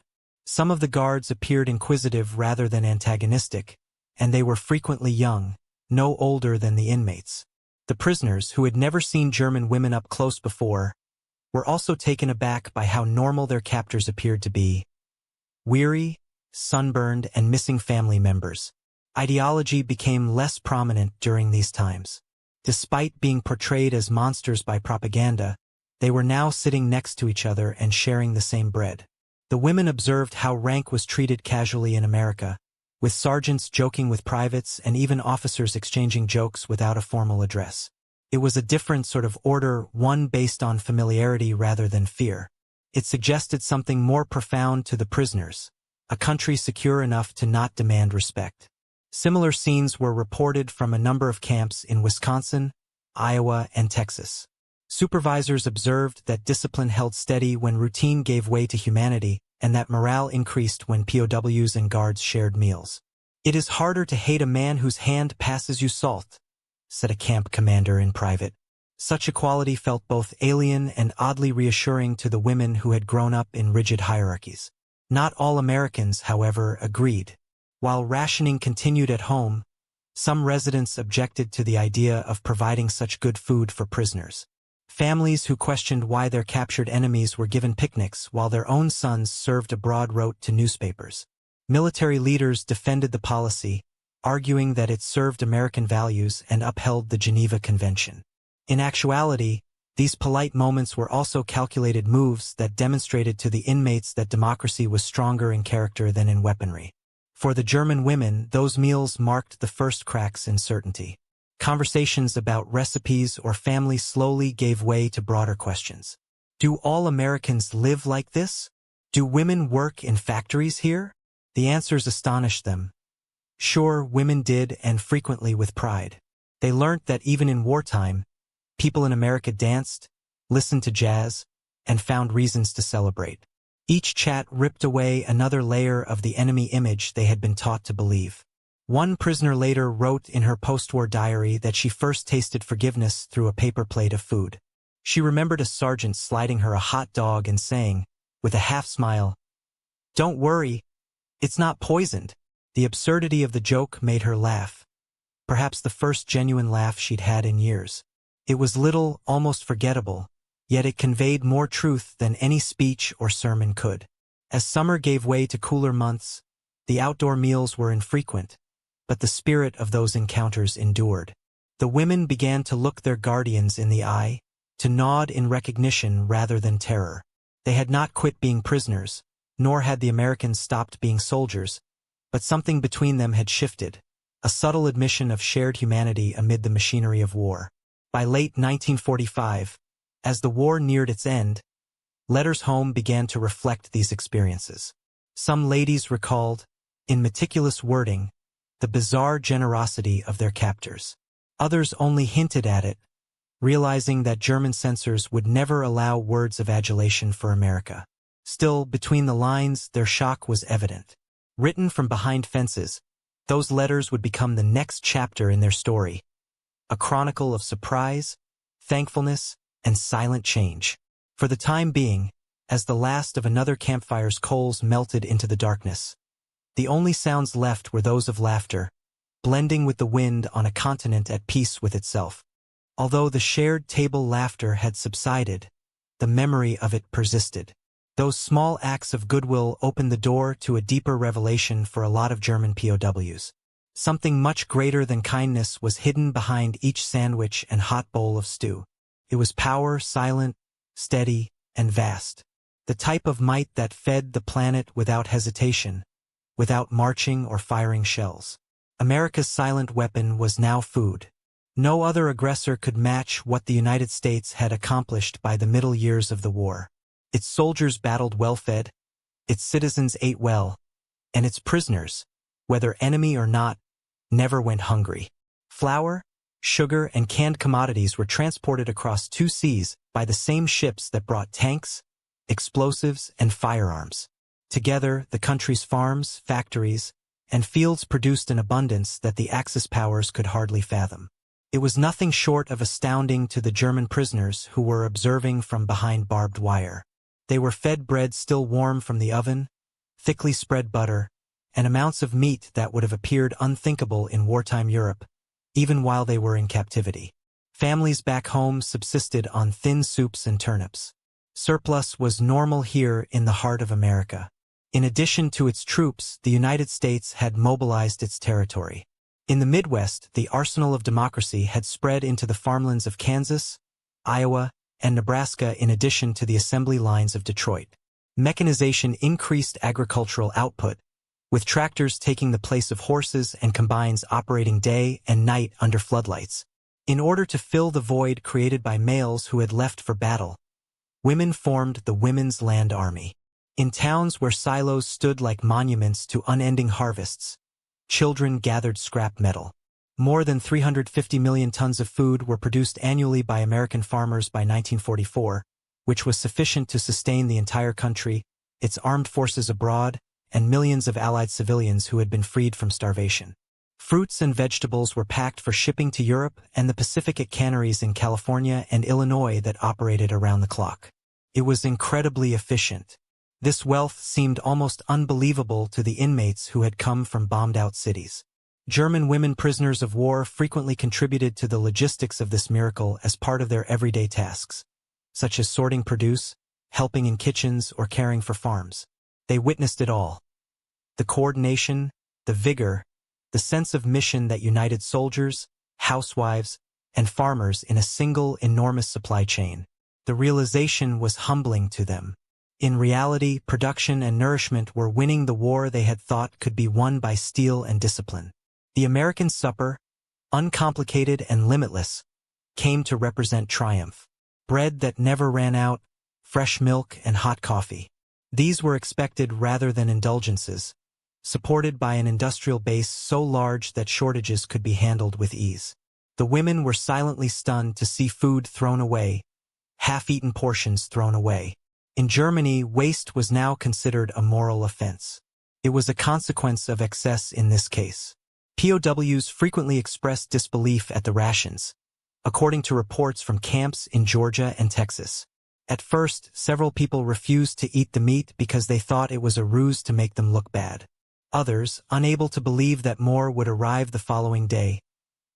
Some of the guards appeared inquisitive rather than antagonistic, and they were frequently young, no older than the inmates. The prisoners, who had never seen German women up close before, were also taken aback by how normal their captors appeared to be. Weary, sunburned, and missing family members. Ideology became less prominent during these times. Despite being portrayed as monsters by propaganda, they were now sitting next to each other and sharing the same bread. The women observed how rank was treated casually in America, with sergeants joking with privates and even officers exchanging jokes without a formal address. It was a different sort of order, one based on familiarity rather than fear. It suggested something more profound to the prisoners, a country secure enough to not demand respect. Similar scenes were reported from a number of camps in Wisconsin, Iowa, and Texas. Supervisors observed that discipline held steady when routine gave way to humanity, and that morale increased when POWs and guards shared meals. "It is harder to hate a man whose hand passes you salt," said a camp commander in private. Such equality felt both alien and oddly reassuring to the women who had grown up in rigid hierarchies. Not all Americans, however, agreed. While rationing continued at home, some residents objected to the idea of providing such good food for prisoners. Families who questioned why their captured enemies were given picnics while their own sons served abroad wrote to newspapers. Military leaders defended the policy, arguing that it served American values and upheld the Geneva Convention. In actuality, these polite moments were also calculated moves that demonstrated to the inmates that democracy was stronger in character than in weaponry. For the German women, those meals marked the first cracks in certainty. Conversations about recipes or family slowly gave way to broader questions. Do all Americans live like this? Do women work in factories here? The answers astonished them. Sure, women did, and frequently with pride. They learnt that even in wartime, people in America danced, listened to jazz, and found reasons to celebrate. Each chat ripped away another layer of the enemy image they had been taught to believe. One prisoner later wrote in her post-war diary that she first tasted forgiveness through a paper plate of food. She remembered a sergeant sliding her a hot dog and saying, with a half-smile, "Don't worry, it's not poisoned." The absurdity of the joke made her laugh. Perhaps the first genuine laugh she'd had in years. It was little, almost forgettable, yet it conveyed more truth than any speech or sermon could. As summer gave way to cooler months, the outdoor meals were infrequent, but the spirit of those encounters endured. The women began to look their guardians in the eye, to nod in recognition rather than terror. They had not quit being prisoners, nor had the Americans stopped being soldiers, but something between them had shifted, a subtle admission of shared humanity amid the machinery of war. By late 1945, as the war neared its end, letters home began to reflect these experiences. Some ladies recalled, in meticulous wording, the bizarre generosity of their captors. Others only hinted at it, realizing that German censors would never allow words of adulation for America. Still, between the lines, their shock was evident. Written from behind fences, those letters would become the next chapter in their story, a chronicle of surprise, thankfulness, and silent change. For the time being, as the last of another campfire's coals melted into the darkness, the only sounds left were those of laughter, blending with the wind on a continent at peace with itself. Although the shared table laughter had subsided, the memory of it persisted. Those small acts of goodwill opened the door to a deeper revelation for a lot of German POWs. Something much greater than kindness was hidden behind each sandwich and hot bowl of stew. It was power, silent, steady, and vast. The type of might that fed the planet without hesitation, without marching or firing shells. America's silent weapon was now food. No other aggressor could match what the United States had accomplished by the middle years of the war. Its soldiers battled well-fed, its citizens ate well, and its prisoners, whether enemy or not, never went hungry. Flour, sugar, and canned commodities were transported across 2 seas by the same ships that brought tanks, explosives, and firearms. Together, the country's farms, factories, and fields produced an abundance that the Axis powers could hardly fathom. It was nothing short of astounding to the German prisoners who were observing from behind barbed wire. They were fed bread still warm from the oven, thickly spread butter, and amounts of meat that would have appeared unthinkable in wartime Europe, even while they were in captivity. Families back home subsisted on thin soups and turnips. Surplus was normal here in the heart of America. In addition to its troops, the United States had mobilized its territory. In the Midwest, the arsenal of democracy had spread into the farmlands of Kansas, Iowa, and Nebraska in addition to the assembly lines of Detroit. Mechanization increased agricultural output, with tractors taking the place of horses and combines operating day and night under floodlights. In order to fill the void created by males who had left for battle, women formed the Women's Land Army. In towns where silos stood like monuments to unending harvests, children gathered scrap metal. More than 350 million tons of food were produced annually by American farmers by 1944, which was sufficient to sustain the entire country, its armed forces abroad, and millions of Allied civilians who had been freed from starvation. Fruits and vegetables were packed for shipping to Europe and the Pacific at canneries in California and Illinois that operated around the clock. It was incredibly efficient. This wealth seemed almost unbelievable to the inmates who had come from bombed-out cities. German women prisoners of war frequently contributed to the logistics of this miracle as part of their everyday tasks, such as sorting produce, helping in kitchens, or caring for farms. They witnessed it all. The coordination, the vigor, the sense of mission that united soldiers, housewives, and farmers in a single enormous supply chain. The realization was humbling to them. In reality, production and nourishment were winning the war they had thought could be won by steel and discipline. The American supper, uncomplicated and limitless, came to represent triumph. Bread that never ran out, fresh milk, and hot coffee. These were expected rather than indulgences, supported by an industrial base so large that shortages could be handled with ease. The women were silently stunned to see food thrown away, half-eaten portions thrown away. In Germany, waste was now considered a moral offense. It was a consequence of excess in this case. POWs frequently expressed disbelief at the rations, according to reports from camps in Georgia and Texas. At first, several people refused to eat the meat because they thought it was a ruse to make them look bad. Others, unable to believe that more would arrive the following day,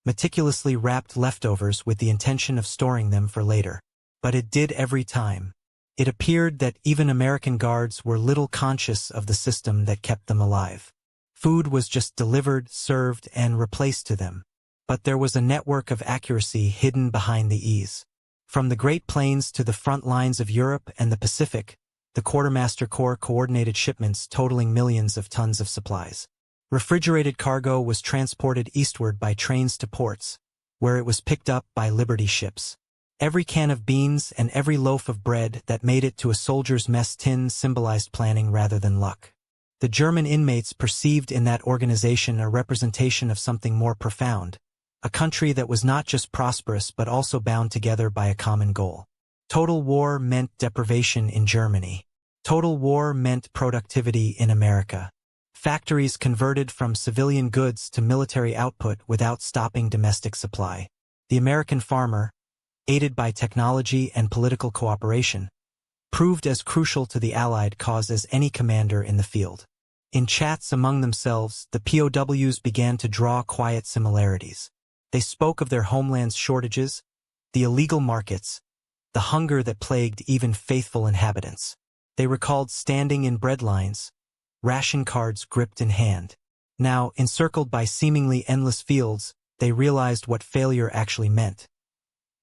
meticulously wrapped leftovers with the intention of storing them for later. But it did every time. It appeared that even American guards were little conscious of the system that kept them alive. Food was just delivered, served, and replaced to them. But there was a network of accuracy hidden behind the ease. From the Great Plains to the front lines of Europe and the Pacific, the Quartermaster Corps coordinated shipments totaling millions of tons of supplies. Refrigerated cargo was transported eastward by trains to ports, where it was picked up by Liberty ships. Every can of beans and every loaf of bread that made it to a soldier's mess tin symbolized planning rather than luck. The German inmates perceived in that organization a representation of something more profound, a country that was not just prosperous but also bound together by a common goal. Total war meant deprivation in Germany. Total war meant productivity in America. Factories converted from civilian goods to military output without stopping domestic supply. The American farmer, aided by technology and political cooperation, proved as crucial to the Allied cause as any commander in the field. In chats among themselves, the POWs began to draw quiet similarities. They spoke of their homeland's shortages, the illegal markets, the hunger that plagued even faithful inhabitants. They recalled standing in bread lines, ration cards gripped in hand. Now, encircled by seemingly endless fields, they realized what failure actually meant.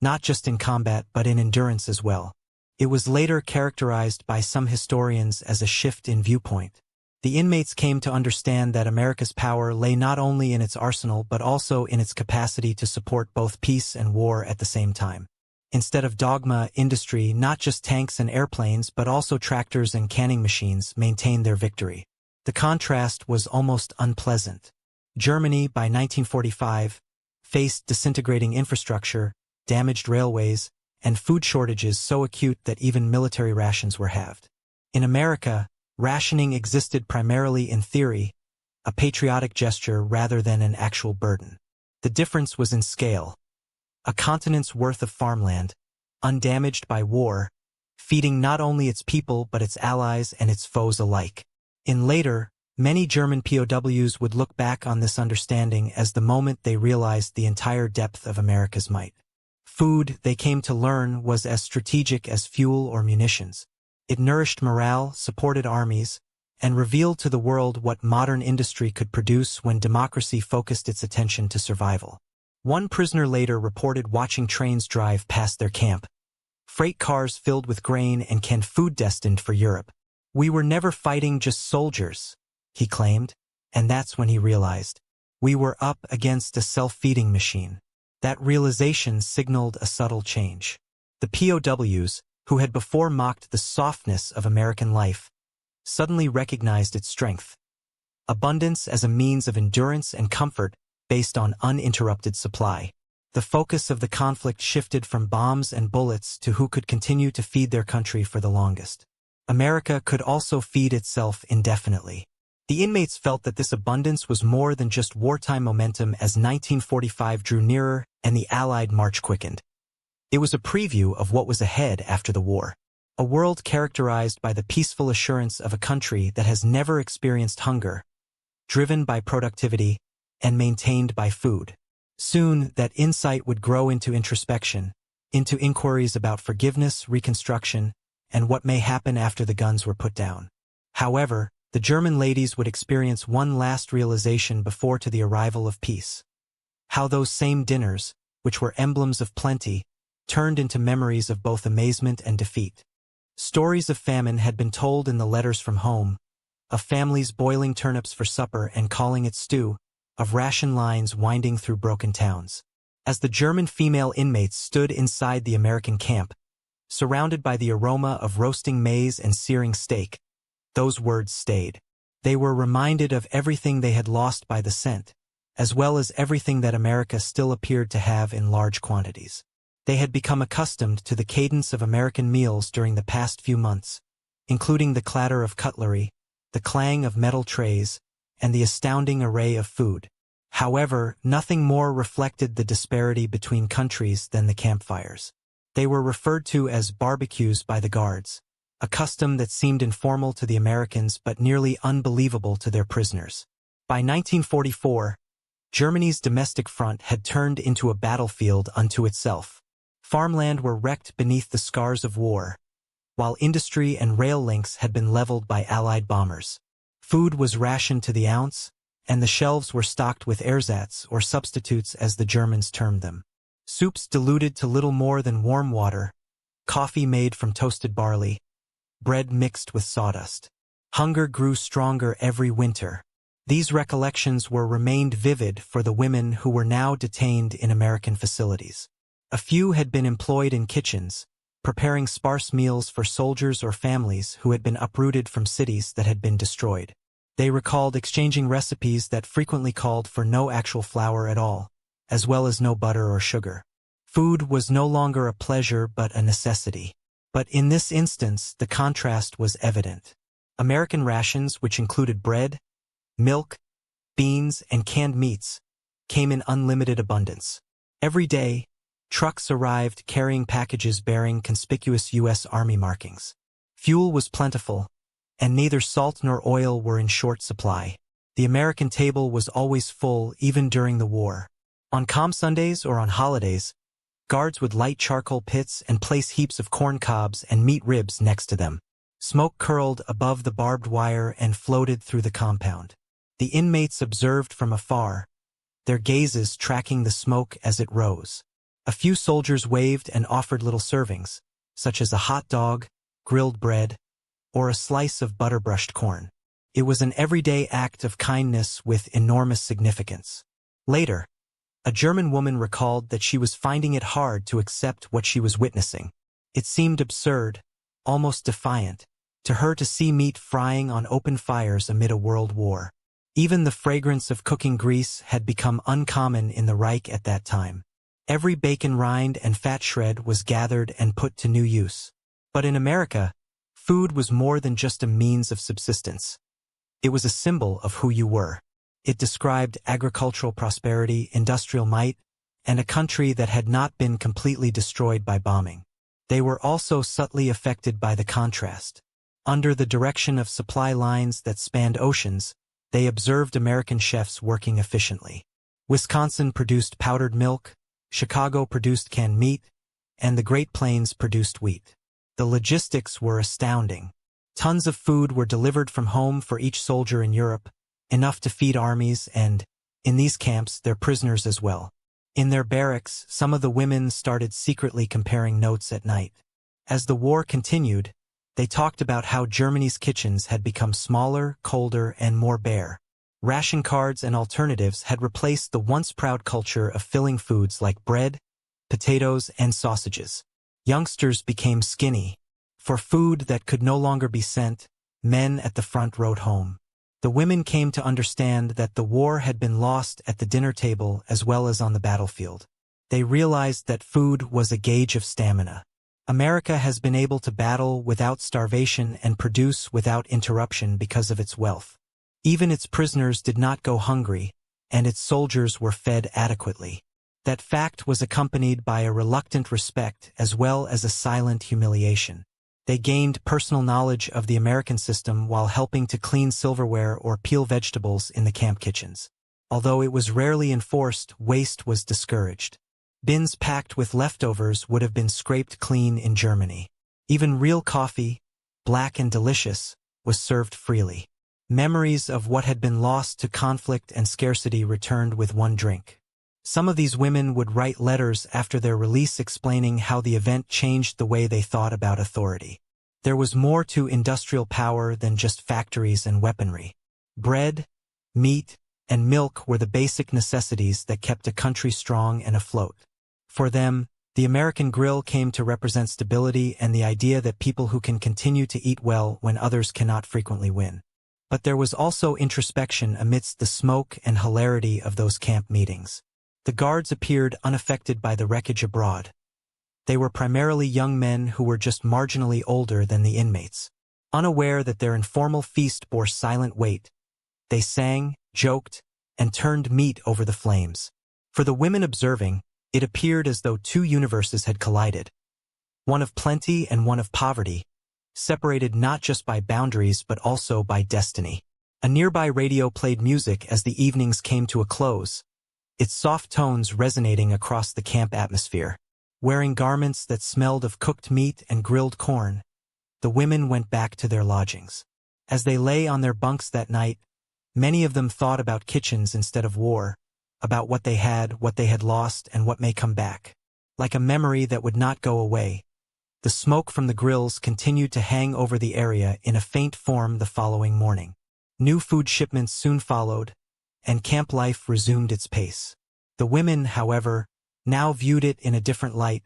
Not just in combat but in endurance as well. It was later characterized by some historians as a shift in viewpoint. The inmates came to understand that America's power lay not only in its arsenal but also in its capacity to support both peace and war at the same time. Instead of dogma, industry, not just tanks and airplanes but also tractors and canning machines, maintained their victory. The contrast was almost unpleasant. Germany, by 1945, faced disintegrating infrastructure, damaged railways, and food shortages so acute that even military rations were halved. In America, rationing existed primarily in theory, a patriotic gesture rather than an actual burden. The difference was in scale. A continent's worth of farmland, undamaged by war, feeding not only its people but its allies and its foes alike. Many German POWs would look back on this understanding as the moment they realized the entire depth of America's might. Food, they came to learn, was as strategic as fuel or munitions. It nourished morale, supported armies, and revealed to the world what modern industry could produce when democracy focused its attention to survival. One prisoner later reported watching trains drive past their camp, freight cars filled with grain and canned food destined for Europe. "We were never fighting just soldiers," he claimed, and that's when he realized. We were up against a self-feeding machine. That realization signaled a subtle change. The POWs, who had before mocked the softness of American life, suddenly recognized its strength. Abundance as a means of endurance and comfort based on uninterrupted supply. The focus of the conflict shifted from bombs and bullets to who could continue to feed their country for the longest. America could also feed itself indefinitely. The inmates felt that this abundance was more than just wartime momentum as 1945 drew nearer and the Allied march quickened. It was a preview of what was ahead after the war. A world characterized by the peaceful assurance of a country that has never experienced hunger, driven by productivity, and maintained by food. Soon, that insight would grow into introspection, into inquiries about forgiveness, reconstruction, and what may happen after the guns were put down. However, the German ladies would experience one last realization before to the arrival of peace. How those same dinners, which were emblems of plenty, turned into memories of both amazement and defeat. Stories of famine had been told in the letters from home, of families boiling turnips for supper and calling it stew, of ration lines winding through broken towns. As the German female inmates stood inside the American camp, surrounded by the aroma of roasting maize and searing steak, those words stayed. They were reminded of everything they had lost by the cent, as well as everything that America still appeared to have in large quantities. They had become accustomed to the cadence of American meals during the past few months, including the clatter of cutlery, the clang of metal trays, and the astounding array of food. However, nothing more reflected the disparity between countries than the campfires. They were referred to as barbecues by the guards, a custom that seemed informal to the Americans but nearly unbelievable to their prisoners. By 1944, Germany's domestic front had turned into a battlefield unto itself. Farmland were wrecked beneath the scars of war, while industry and rail links had been leveled by Allied bombers. Food was rationed to the ounce, and the shelves were stocked with ersatz, or substitutes as the Germans termed them. Soups diluted to little more than warm water, coffee made from toasted barley, bread mixed with sawdust. Hunger grew stronger every winter. These recollections remained vivid for the women who were now detained in American facilities. A few had been employed in kitchens, preparing sparse meals for soldiers or families who had been uprooted from cities that had been destroyed. They recalled exchanging recipes that frequently called for no actual flour at all, as well as no butter or sugar. Food was no longer a pleasure but a necessity. But in this instance, the contrast was evident. American rations, which included bread, milk, beans, and canned meats, came in unlimited abundance. Every day, trucks arrived carrying packages bearing conspicuous U.S. Army markings. Fuel was plentiful, and neither salt nor oil were in short supply. The American table was always full, even during the war. On calm Sundays or on holidays, guards would light charcoal pits and place heaps of corn cobs and meat ribs next to them. Smoke curled above the barbed wire and floated through the compound. The inmates observed from afar, their gazes tracking the smoke as it rose. A few soldiers waved and offered little servings, such as a hot dog, grilled bread, or a slice of butter-brushed corn. It was an everyday act of kindness with enormous significance. Later, a German woman recalled that she was finding it hard to accept what she was witnessing. It seemed absurd, almost defiant, to her to see meat frying on open fires amid a world war. Even the fragrance of cooking grease had become uncommon in the Reich at that time. Every bacon rind and fat shred was gathered and put to new use. But in America, food was more than just a means of subsistence. It was a symbol of who you were. It described agricultural prosperity, industrial might, and a country that had not been completely destroyed by bombing. They were also subtly affected by the contrast. Under the direction of supply lines that spanned oceans, they observed American chefs working efficiently. Wisconsin produced powdered milk, Chicago produced canned meat, and the Great Plains produced wheat. The logistics were astounding. Tons of food were delivered from home for each soldier in Europe, enough to feed armies and, in these camps, their prisoners as well. In their barracks, some of the women started secretly comparing notes at night. As the war continued, they talked about how Germany's kitchens had become smaller, colder, and more bare. Ration cards and alternatives had replaced the once proud culture of filling foods like bread, potatoes, and sausages. Youngsters became skinny. For food that could no longer be sent, men at the front wrote home. The women came to understand that the war had been lost at the dinner table as well as on the battlefield. They realized that food was a gauge of stamina. America has been able to battle without starvation and produce without interruption because of its wealth. Even its prisoners did not go hungry, and its soldiers were fed adequately. That fact was accompanied by a reluctant respect as well as a silent humiliation. They gained personal knowledge of the American system while helping to clean silverware or peel vegetables in the camp kitchens. Although it was rarely enforced, waste was discouraged. Bins packed with leftovers would have been scraped clean in Germany. Even real coffee, black and delicious, was served freely. Memories of what had been lost to conflict and scarcity returned with one drink. Some of these women would write letters after their release explaining how the event changed the way they thought about authority. There was more to industrial power than just factories and weaponry. Bread, meat, and milk were the basic necessities that kept a country strong and afloat. For them, the American grill came to represent stability and the idea that people who can continue to eat well when others cannot frequently win. But there was also introspection amidst the smoke and hilarity of those camp meetings. The guards appeared unaffected by the wreckage abroad. They were primarily young men who were just marginally older than the inmates. Unaware that their informal feast bore silent weight, they sang, joked, and turned meat over the flames. For the women observing, it appeared as though two universes had collided. One of plenty and one of poverty, separated not just by boundaries but also by destiny. A nearby radio played music as the evenings came to a close, its soft tones resonating across the camp atmosphere. Wearing garments that smelled of cooked meat and grilled corn, the women went back to their lodgings. As they lay on their bunks that night, many of them thought about kitchens instead of war, about what they had lost, and what may come back. Like a memory that would not go away, the smoke from the grills continued to hang over the area in a faint form the following morning. New food shipments soon followed, and camp life resumed its pace. The women, however, now viewed it in a different light,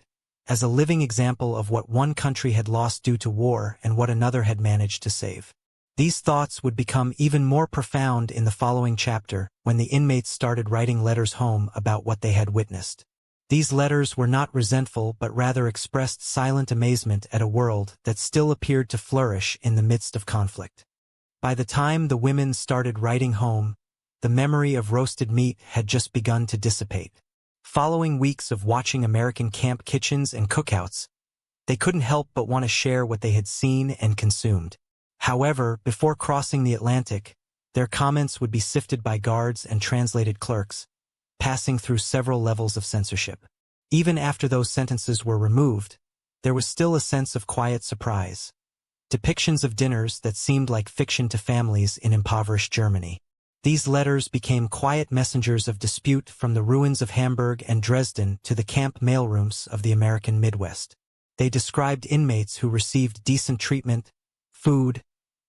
as a living example of what one country had lost due to war and what another had managed to save. These thoughts would become even more profound in the following chapter, when the inmates started writing letters home about what they had witnessed. These letters were not resentful but rather expressed silent amazement at a world that still appeared to flourish in the midst of conflict. By the time the women started writing home, the memory of roasted meat had just begun to dissipate. Following weeks of watching American camp kitchens and cookouts, they couldn't help but want to share what they had seen and consumed. However, before crossing the Atlantic, their comments would be sifted by guards and translated clerks, passing through several levels of censorship. Even after those sentences were removed, there was still a sense of quiet surprise. Depictions of dinners that seemed like fiction to families in impoverished Germany. These letters became quiet messengers of dispute from the ruins of Hamburg and Dresden to the camp mailrooms of the American Midwest. They described inmates who received decent treatment, food,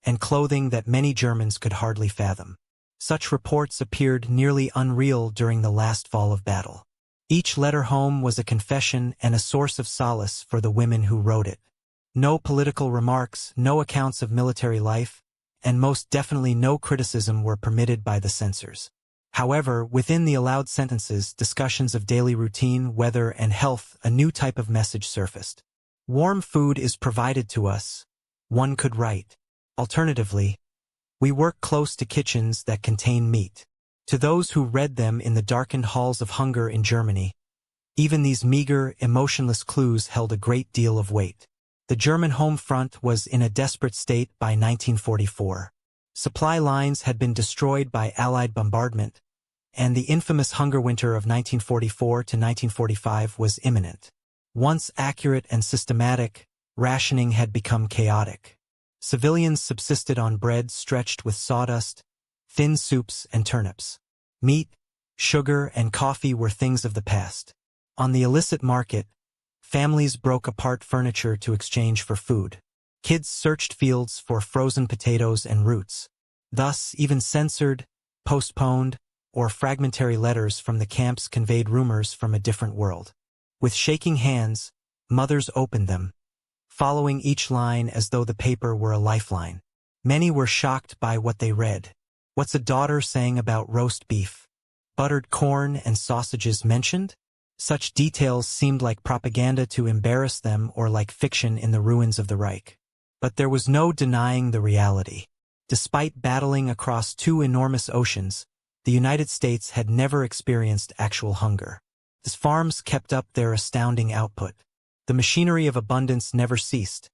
and clothing that many Germans could hardly fathom. Such reports appeared nearly unreal during the last fall of battle. Each letter home was a confession and a source of solace for the women who wrote it. No political remarks, no accounts of military life, and most definitely no criticism were permitted by the censors. However, within the allowed sentences, discussions of daily routine, weather, and health, a new type of message surfaced. Warm food is provided to us, one could write. Alternatively, we work close to kitchens that contain meat. To those who read them in the darkened halls of hunger in Germany, even these meager, emotionless clues held a great deal of weight. The German home front was in a desperate state by 1944. Supply lines had been destroyed by Allied bombardment, and the infamous hunger winter of 1944 to 1945 was imminent. Once accurate and systematic, rationing had become chaotic. Civilians subsisted on bread stretched with sawdust, thin soups and turnips. Meat, sugar, and coffee were things of the past. On the illicit market, families broke apart furniture to exchange for food. Kids searched fields for frozen potatoes and roots. Thus, even censored, postponed, or fragmentary letters from the camps conveyed rumors from a different world. With shaking hands, mothers opened them, following each line as though the paper were a lifeline. Many were shocked by what they read. What's a daughter saying about roast beef? Buttered corn and sausages mentioned? Such details seemed like propaganda to embarrass them or like fiction in the ruins of the Reich. But there was no denying the reality. Despite battling across two enormous oceans, the United States had never experienced actual hunger. As farms kept up their astounding output, the machinery of abundance never ceased,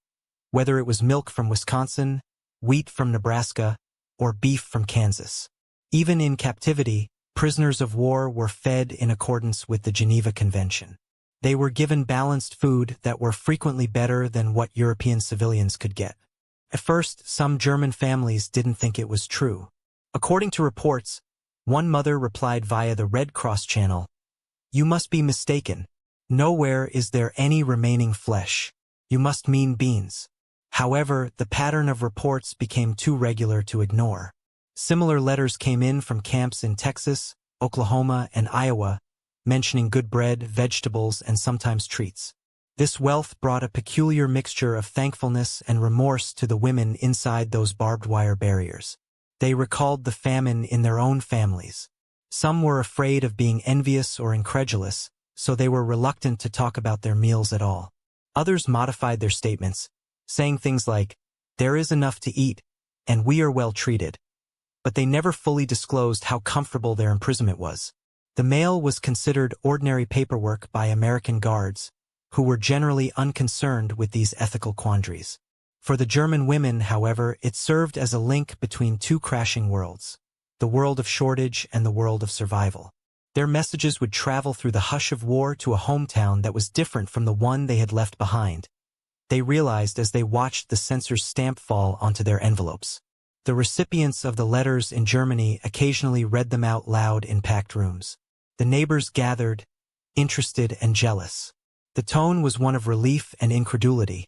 whether it was milk from Wisconsin, wheat from Nebraska, or beef from Kansas. Even in captivity, prisoners of war were fed in accordance with the Geneva Convention. They were given balanced food that were frequently better than what European civilians could get. At first, some German families didn't think it was true. According to reports, one mother replied via the Red Cross channel, "You must be mistaken. Nowhere is there any remaining flesh. You must mean beans." However, the pattern of reports became too regular to ignore. Similar letters came in from camps in Texas, Oklahoma, and Iowa, mentioning good bread, vegetables, and sometimes treats. This wealth brought a peculiar mixture of thankfulness and remorse to the women inside those barbed wire barriers. They recalled the famine in their own families. Some were afraid of being envious or incredulous, so they were reluctant to talk about their meals at all. Others modified their statements, saying things like, "There is enough to eat, and we are well treated." But they never fully disclosed how comfortable their imprisonment was. The mail was considered ordinary paperwork by American guards, who were generally unconcerned with these ethical quandaries. For the German women, however, it served as a link between two crashing worlds, the world of shortage and the world of survival. Their messages would travel through the hush of war to a hometown that was different from the one they had left behind, they realized as they watched the censor's stamp fall onto their envelopes. The recipients of the letters in Germany occasionally read them out loud in packed rooms. The neighbors gathered, interested and jealous. The tone was one of relief and incredulity,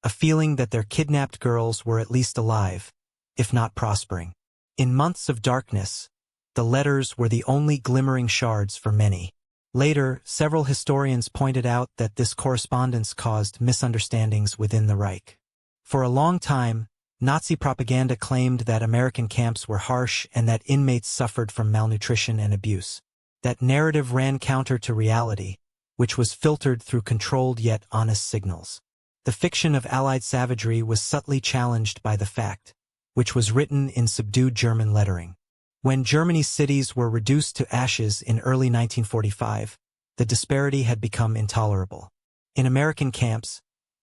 a feeling that their kidnapped girls were at least alive, if not prospering. In months of darkness, the letters were the only glimmering shards for many. Later, several historians pointed out that this correspondence caused misunderstandings within the Reich. For a long time, Nazi propaganda claimed that American camps were harsh and that inmates suffered from malnutrition and abuse. That narrative ran counter to reality, which was filtered through controlled yet honest signals. The fiction of Allied savagery was subtly challenged by the fact, which was written in subdued German lettering. When Germany's cities were reduced to ashes in early 1945, the disparity had become intolerable. In American camps,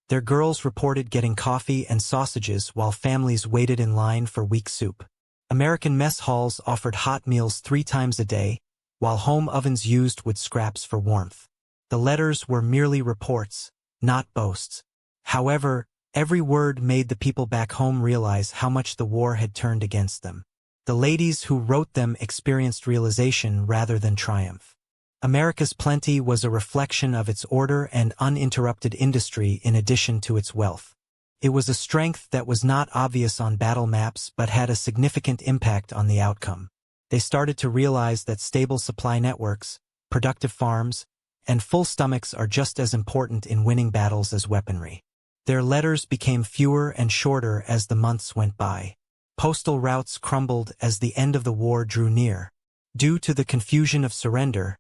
their girls reported getting coffee and sausages while families waited in line for weak soup. American mess halls offered hot meals 3 times a day, while home ovens used wood scraps for warmth. The letters were merely reports, not boasts. However, every word made the people back home realize how much the war had turned against them. The ladies who wrote them experienced realization rather than triumph. America's plenty was a reflection of its order and uninterrupted industry in addition to its wealth. It was a strength that was not obvious on battle maps but had a significant impact on the outcome. They started to realize that stable supply networks, productive farms, and full stomachs are just as important in winning battles as weaponry. Their letters became fewer and shorter as the months went by. Postal routes crumbled as the end of the war drew near. Due to the confusion of surrender,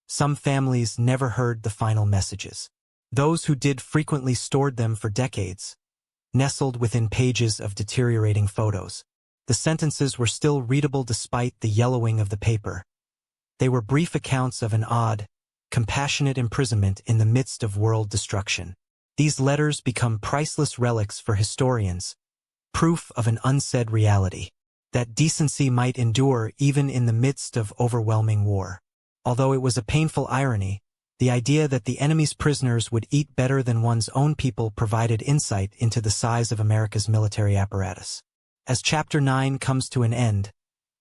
some families never heard the final messages. Those who did frequently stored them for decades, nestled within pages of deteriorating photos. The sentences were still readable despite the yellowing of the paper. They were brief accounts of an odd, compassionate imprisonment in the midst of world destruction. These letters become priceless relics for historians, proof of an unsaid reality, that decency might endure even in the midst of overwhelming war. Although it was a painful irony, the idea that the enemy's prisoners would eat better than one's own people provided insight into the size of America's military apparatus. As Chapter 9 comes to an end,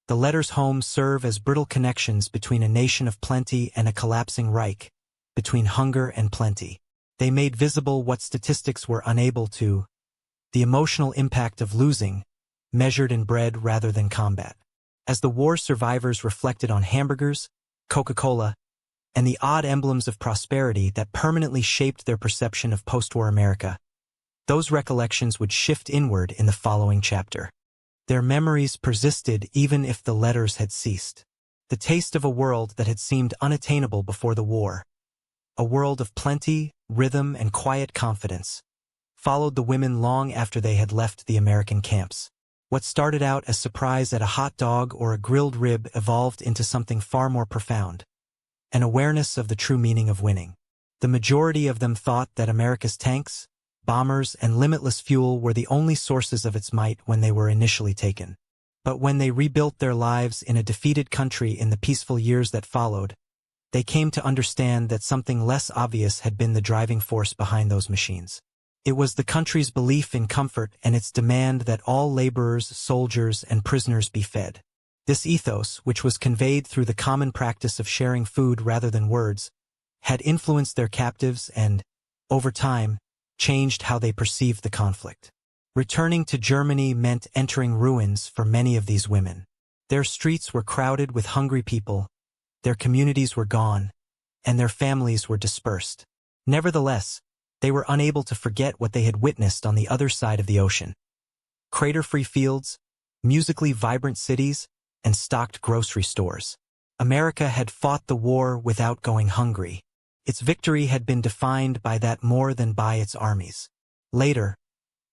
the letters home serve as brittle connections between a nation of plenty and a collapsing Reich, between hunger and plenty. They made visible what statistics were unable to: the emotional impact of losing, measured in bread rather than combat. As the war survivors reflected on hamburgers, Coca-Cola, and the odd emblems of prosperity that permanently shaped their perception of post-war America, those recollections would shift inward in the following chapter. Their memories persisted even if the letters had ceased. The taste of a world that had seemed unattainable before the war, a world of plenty, rhythm, and quiet confidence, followed the women long after they had left the American camps. What started out as surprise at a hot dog or a grilled rib evolved into something far more profound: an awareness of the true meaning of winning. The majority of them thought that America's tanks, bombers, and limitless fuel were the only sources of its might when they were initially taken. But when they rebuilt their lives in a defeated country in the peaceful years that followed, they came to understand that something less obvious had been the driving force behind those machines. It was the country's belief in comfort and its demand that all laborers, soldiers, and prisoners be fed. This ethos, which was conveyed through the common practice of sharing food rather than words, had influenced their captives and, over time, changed how they perceived the conflict. Returning to Germany meant entering ruins for many of these women. Their streets were crowded with hungry people, their communities were gone, and their families were dispersed. Nevertheless, they were unable to forget what they had witnessed on the other side of the ocean. Crater-free fields, musically vibrant cities, and stocked grocery stores. America had fought the war without going hungry. Its victory had been defined by that more than by its armies. Later,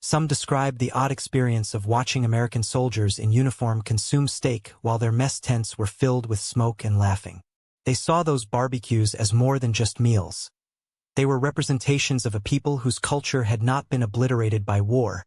some described the odd experience of watching American soldiers in uniform consume steak while their mess tents were filled with smoke and laughing. They saw those barbecues as more than just meals. They were representations of a people whose culture had not been obliterated by war,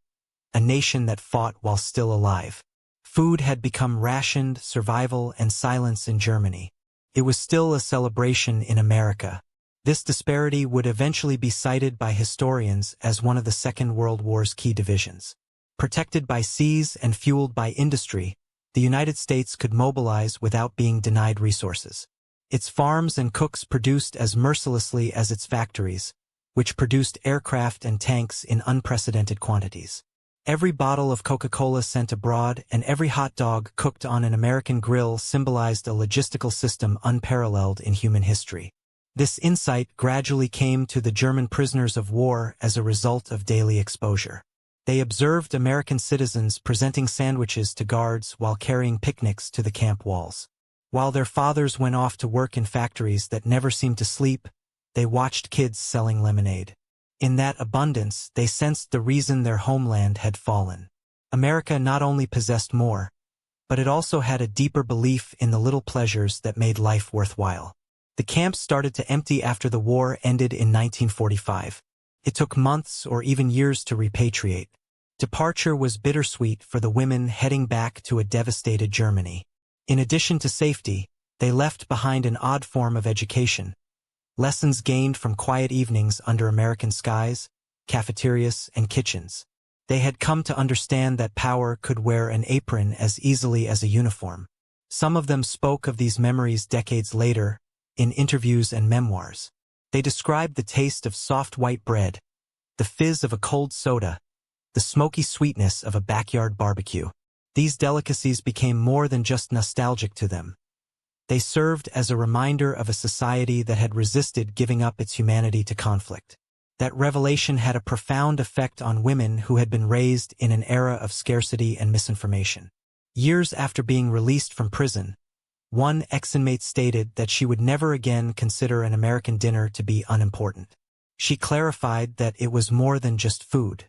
a nation that fought while still alive. Food had become rationed, survival, and silence in Germany. It was still a celebration in America. This disparity would eventually be cited by historians as one of the Second World War's key divisions. Protected by seas and fueled by industry, the United States could mobilize without being denied resources. Its farms and cooks produced as mercilessly as its factories, which produced aircraft and tanks in unprecedented quantities. Every bottle of Coca-Cola sent abroad and every hot dog cooked on an American grill symbolized a logistical system unparalleled in human history. This insight gradually came to the German prisoners of war as a result of daily exposure. They observed American citizens presenting sandwiches to guards while carrying picnics to the camp walls. While their fathers went off to work in factories that never seemed to sleep, they watched kids selling lemonade. In that abundance, they sensed the reason their homeland had fallen. America not only possessed more, but it also had a deeper belief in the little pleasures that made life worthwhile. The camps started to empty after the war ended in 1945. It took months or even years to repatriate. Departure was bittersweet for the women heading back to a devastated Germany. In addition to safety, they left behind an odd form of education. Lessons gained from quiet evenings under American skies, cafeterias, and kitchens. They had come to understand that power could wear an apron as easily as a uniform. Some of them spoke of these memories decades later, in interviews and memoirs. They described the taste of soft white bread, the fizz of a cold soda, the smoky sweetness of a backyard barbecue. These delicacies became more than just nostalgic to them. They served as a reminder of a society that had resisted giving up its humanity to conflict. That revelation had a profound effect on women who had been raised in an era of scarcity and misinformation. Years after being released from prison, one ex-inmate stated that she would never again consider an American dinner to be unimportant. She clarified that it was more than just food.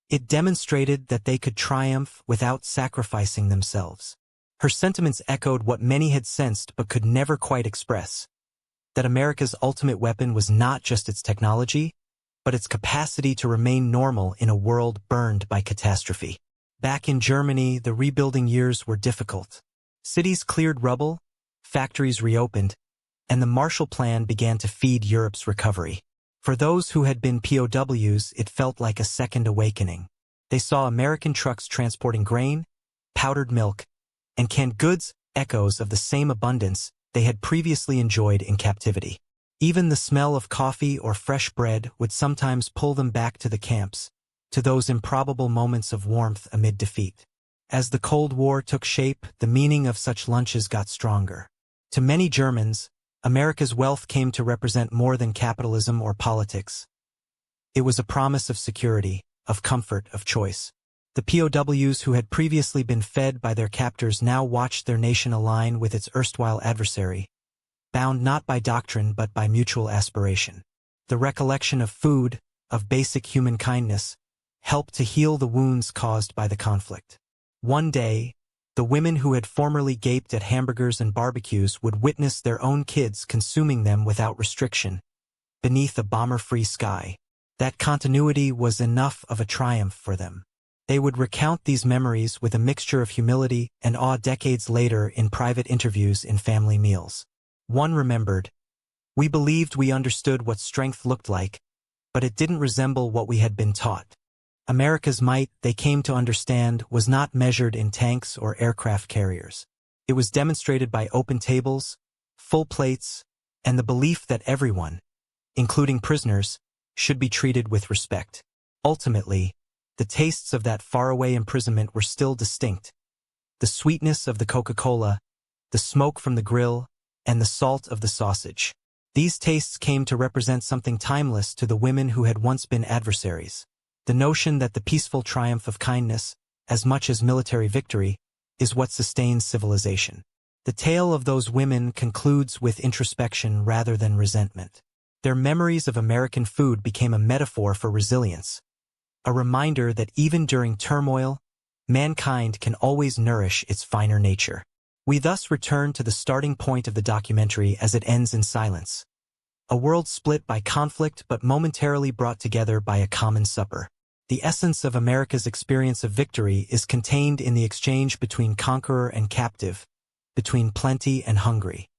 It demonstrated that they could triumph without sacrificing themselves. Her sentiments echoed what many had sensed but could never quite express, that America's ultimate weapon was not just its technology, but its capacity to remain normal in a world burned by catastrophe. Back in Germany, the rebuilding years were difficult. Cities cleared rubble, factories reopened, and the Marshall Plan began to feed Europe's recovery. For those who had been POWs, it felt like a second awakening. They saw American trucks transporting grain, powdered milk, and canned goods, echoes of the same abundance they had previously enjoyed in captivity. Even the smell of coffee or fresh bread would sometimes pull them back to the camps, to those improbable moments of warmth amid defeat. As the Cold War took shape, the meaning of such lunches got stronger. To many Germans, America's wealth came to represent more than capitalism or politics. It was a promise of security, of comfort, of choice. The POWs who had previously been fed by their captors now watched their nation align with its erstwhile adversary, bound not by doctrine but by mutual aspiration. The recollection of food, of basic human kindness, helped to heal the wounds caused by the conflict. One day, the women who had formerly gaped at hamburgers and barbecues would witness their own kids consuming them without restriction, beneath a bomber-free sky. That continuity was enough of a triumph for them. They would recount these memories with a mixture of humility and awe decades later in private interviews in family meals. One remembered, "We believed we understood what strength looked like, but it didn't resemble what we had been taught." America's might, they came to understand, was not measured in tanks or aircraft carriers. It was demonstrated by open tables, full plates, and the belief that everyone, including prisoners, should be treated with respect. Ultimately, the tastes of that faraway imprisonment were still distinct. The sweetness of the Coca-Cola, the smoke from the grill, and the salt of the sausage. These tastes came to represent something timeless to the women who had once been adversaries. The notion that the peaceful triumph of kindness, as much as military victory, is what sustains civilization. The tale of those women concludes with introspection rather than resentment. Their memories of American food became a metaphor for resilience, a reminder that even during turmoil, mankind can always nourish its finer nature. We thus return to the starting point of the documentary as it ends in silence. A world split by conflict but momentarily brought together by a common supper. The essence of America's experience of victory is contained in the exchange between conqueror and captive, between plenty and hungry.